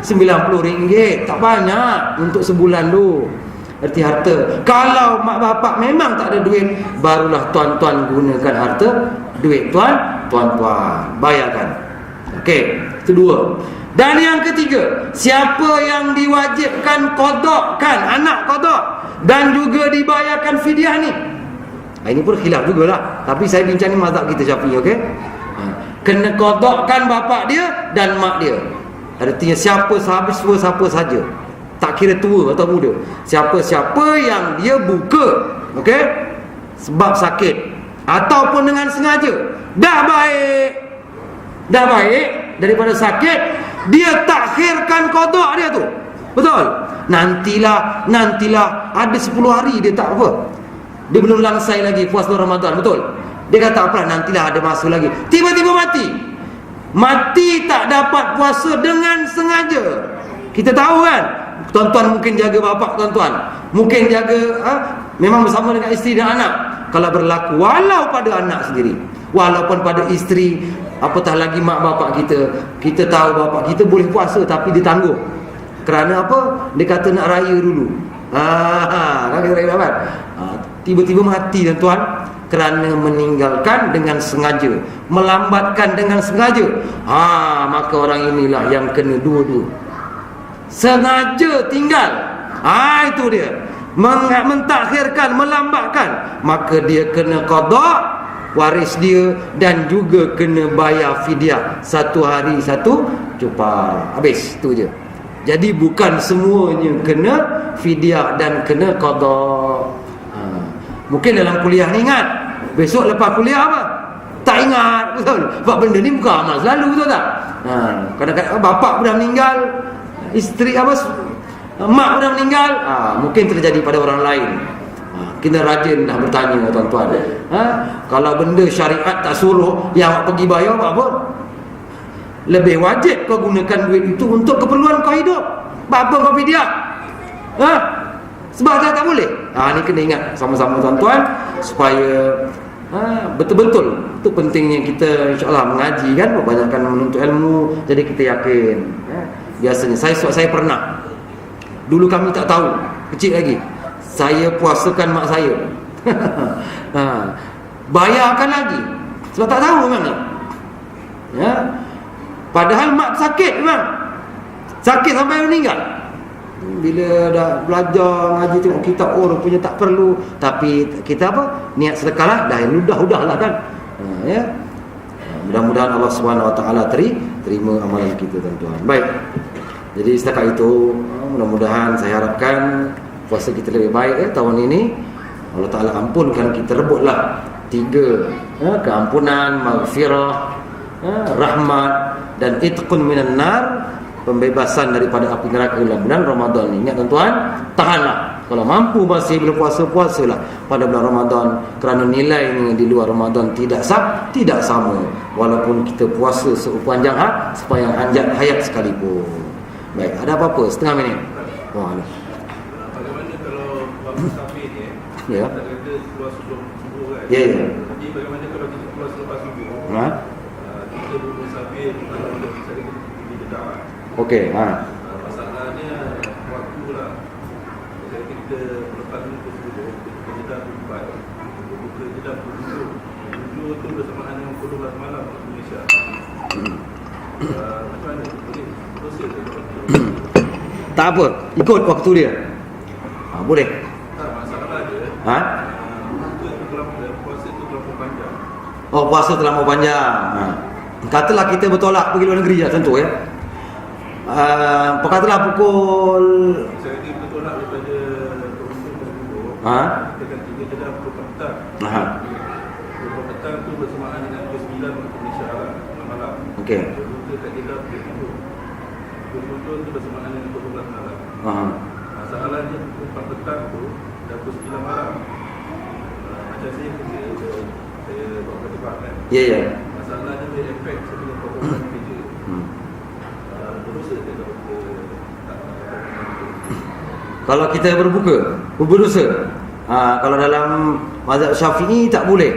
Speaker 1: RM90. Tak banyak untuk sebulan tu. Erti harta. Kalau mak bapak memang tak ada duit, barulah tuan-tuan gunakan harta duit tuan-tuan. Bayarkan. Okey, itu dua. Dan yang ketiga, siapa yang diwajibkan qadakkan, anak qadak dan juga dibayarkan fidyah ni. Ini pun khilaf jugalah, tapi saya bincang ni mazhab kita Syafi'i, okey? Kena qadakkan bapak dia dan mak dia. Artinya siapa saja, tak kira tua atau muda, siapa-siapa yang dia buka, okey, sebab sakit ataupun dengan sengaja, dah baik daripada sakit, dia takhirkan qadak dia tu, betul? Nantilah ada 10 hari dia tak apa, dia belum langsai lagi puasa Ramadan, betul? Dia kata apa, nantilah ada masa lagi, tiba-tiba mati tak dapat puasa dengan sengaja. Kita tahu kan, tuan-tuan mungkin jaga bapak tuan-tuan, mungkin jaga memang bersama dengan isteri dan anak. Kalau berlaku walau pada anak sendiri, walaupun pada isteri, apatah lagi mak bapak kita tahu bapak kita boleh puasa tapi dia tangguh. Kerana apa? Dia kata nak raya dulu. Tiba-tiba mati tuan-tuan, kerana meninggalkan dengan sengaja, melambatkan dengan sengaja. Maka orang inilah yang kena dua-dua. Sengaja tinggal, itu dia, mentakhirkan, melambatkan, maka dia kena qada waris dia dan juga kena bayar fidyah, satu hari satu cupang. Habis tu je. Jadi bukan semuanya kena fidyah dan kena qada. Mungkin dalam kuliah ni ingat, besok lepas kuliah apa? Tak ingat, betul? Sebab benda ni bukan amal selalu, betul tak? Kadang-kadang bapak pun dah meninggal, isteri mak pun dah meninggal, mungkin terjadi pada orang lain. Kena rajin dah bertanya tuan-tuan. Kalau benda syariat tak suruh, yang awak pergi bayar apa? Lebih wajib kau gunakan duit itu untuk keperluan kau hidup. Apa kau fidyah? Sebab tak boleh. Ni kena ingat sama-sama tuan-tuan, supaya betul-betul. Itu pentingnya kita insya-Allah mengaji kan, membanyakkan menuntut ilmu, jadi kita yakin. Biasanya saya pernah, dulu kami tak tahu, kecil lagi, saya puasakan mak saya. Bayarkan lagi sebab tak tahu memang. Padahal mak sakit memang, sakit sampai meninggal. Bila dah belajar ngaji tengok kitab, rupanya tak perlu, tapi kita niat sedekah lah, dah lah kan. Mudah-mudahan Allah Subhanahu Wa Taala terima amalan kita tuan-tuan. Baik. Jadi setakat itu, mudah-mudahan saya harapkan puasa kita lebih baik tahun ini. Allah Ta'ala ampunkan kita, rebutlah 3 keampunan, maghfirah, rahmat dan itqun minan nar, pembebasan daripada api neraka dalam bulan Ramadan ini. Ingat tuan-tuan, tahanlah. Kalau mampu masih belum puasalah pada bulan Ramadan, kerana nilainya di luar Ramadan tidak sama, walaupun kita puasa sepanjang hayat sekalipun. Baik, ada apa-apa setengah minit. Bagaimana
Speaker 2: kalau musafir ni?
Speaker 1: Ya.
Speaker 2: Tak kata keluar sebelum subuh kan?
Speaker 1: Ya.
Speaker 2: Jadi bagaimana kalau kita keluar selepas subuh? Kita bermusafir kalau kita pergi dekat.
Speaker 1: Okey,
Speaker 2: masalahnya waktu lah. Jadi kita lepas dulu subuh, kita jeda berbuat. Buka jeda berbuka. Tujuh tu bersamaan dengan pukul 12 malam waktu Malaysia. Macam mana? Boleh proses ke?
Speaker 1: Tak apa, ikut waktu dia. Boleh.
Speaker 2: Tak, masalah dia. Puasa tu terlalu panjang. Puasa
Speaker 1: terlalu panjang. Katalah kita bertolak pergi luar negeri, tentu ya. Katakanlah pukul
Speaker 2: Saya ni bertolak daripada Toronto ke Singapura. Kita kan 3 jam 24 petang. 24 petang tu bersamaan dengan pukul 9 waktu Malaysia lah, malam.
Speaker 1: Okey.
Speaker 2: Berbuka kat Jeddah pukul 7. Pukul 7 tu bersamaan dengan pukul 12 malam. Masalahnya pukul 4 petang tu dan pukul 9 malam. Macam saya kerja, saya buat penerbangan kan.
Speaker 1: Ya.
Speaker 2: Masalahnya dia efek saya punya performance kerja. Berdosa dia kalau kita tak
Speaker 1: kalau kita berdosa. Kalau dalam mazhab Syafi'i tak boleh.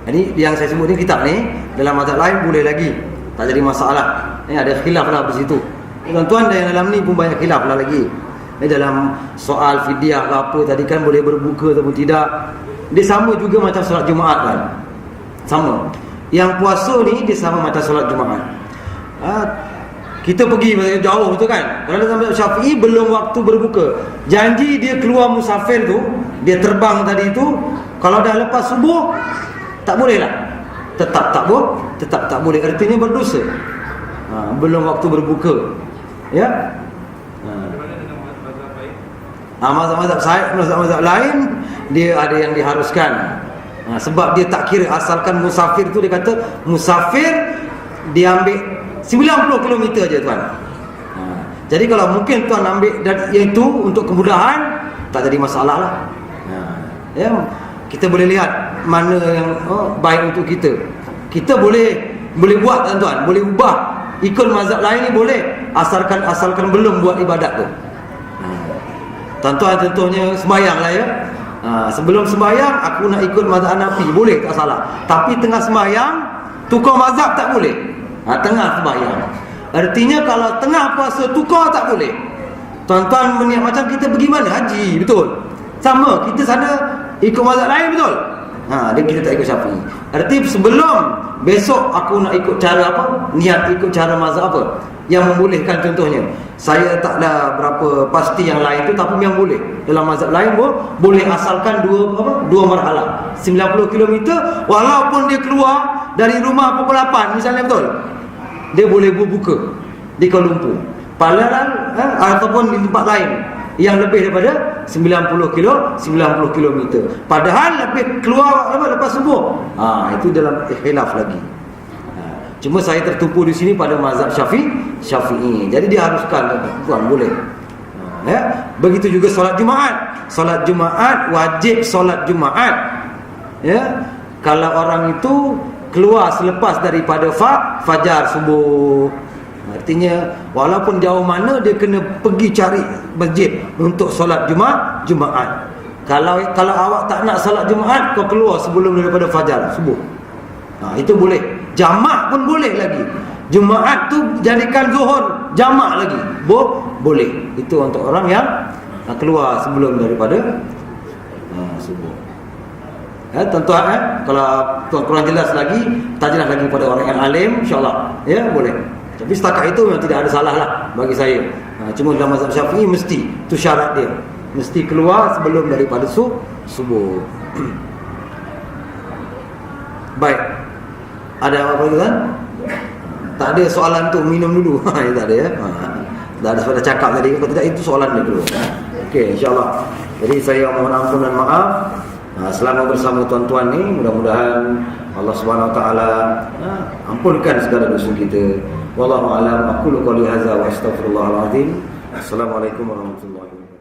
Speaker 1: Ini yang saya sebut ni kitab ni, dalam mazhab lain boleh lagi, tak jadi masalah. Ada khilaf lah di situ. Tuan-tuan yang dalam ni pun banyak khilaf lah lagi. Dalam soal fidyah ke apa tadi kan, boleh berbuka ataupun tidak. Dia sama juga macam solat Jumaat kan. Sama. Yang puasa ni dia sama macam solat Jumaat. Kita pergi jauh tu kan. Kalau dalam Syafi'i belum waktu berbuka. Janji dia keluar musafir tu, dia terbang tadi tu, kalau dah lepas subuh tak boleh lah. Tetap tak boleh. Artinya berdosa. Belum waktu berbuka. Ya.
Speaker 2: bagaimana dengan mazhab lain?
Speaker 1: Mazhab lain dia ada yang diharuskan. Sebab dia tak kira, asalkan musafir tu, dia kata musafir dia ambil 90 km je tuan. Jadi kalau mungkin tuan ambil itu untuk kemudahan, tak jadi masalah lah. Ya, kita boleh lihat mana yang baik untuk kita. Kita boleh buat tuan-tuan, boleh ubah ikut mazhab lain ni boleh, asalkan belum buat ibadat tu. Tuan-tuan contohnya sembahyang lah ya. Sebelum sembahyang aku nak ikut mazhab Hanafi, boleh, tak salah. Tapi tengah sembahyang tukar mazhab tak boleh. Tengah sembahyang. Artinya kalau tengah puasa tukar tak boleh. Tuan-tuan meniat macam kita pergi mana? Haji, betul. Sama, kita sana ikut mazhab lain, betul. Dia kita tak ikut Syafi'i. Arti sebelum besok aku nak ikut cara apa? Niat ikut cara mazhab apa? Yang membolehkan, contohnya saya tak ada berapa pasti yang lain tu, tapi yang boleh. Dalam mazhab lain pun boleh, asalkan dua marhalah 90 km, walaupun dia keluar dari rumah pukul 8 misalnya, betul. Dia boleh berbuka di Kuala Lumpur, Palaran, ataupun di tempat lain yang lebih daripada 90 km. Padahal lebih keluar lepas subuh. Itu dalam khilaf lagi. Cuma saya tertumpu di sini pada mazhab Syafi'i. Jadi diharuskan tuan boleh. Ya, begitu juga solat Jumaat. Solat Jumaat wajib solat Jumaat. Ya, kalau orang itu keluar selepas daripada fajar subuh. Artinya walaupun jauh mana dia kena pergi cari masjid untuk solat Jumaat. Kalau awak tak nak solat Jumaat, kau keluar sebelum daripada fajar subuh. Itu boleh. Jamak pun boleh lagi. Jumaat tu jadikan zuhur jamak lagi. Boleh. Itu untuk orang yang keluar sebelum daripada subuh. Tuan-tuan, kalau tuan kurang jelas lagi, tak jelas lagi pada orang yang alim, insya-Allah ya boleh. Tapi setakat itu memang tidak ada salah lah bagi saya. Cuma dalam mazhab Syafi'i mesti, itu syarat dia, mesti keluar sebelum daripada subuh. Baik. Ada apa lagi kan? Tak ada soalan tu minum dulu. Tak ada ya. Tak ada sudah cakap tadi. Kalau tidak itu soalan dia dulu. Okey, insya-Allah. Jadi saya mohon ampun dan maaf. Selama bersama tuan-tuan ni, mudah-mudahan Allah Subhanahu Wa Taala ampunkan segala dosa kita. Wallahu a'lam. Aqulu qouli hadza wa astaghfirullahal azim. Assalamualaikum warahmatullahi wabarakatuh.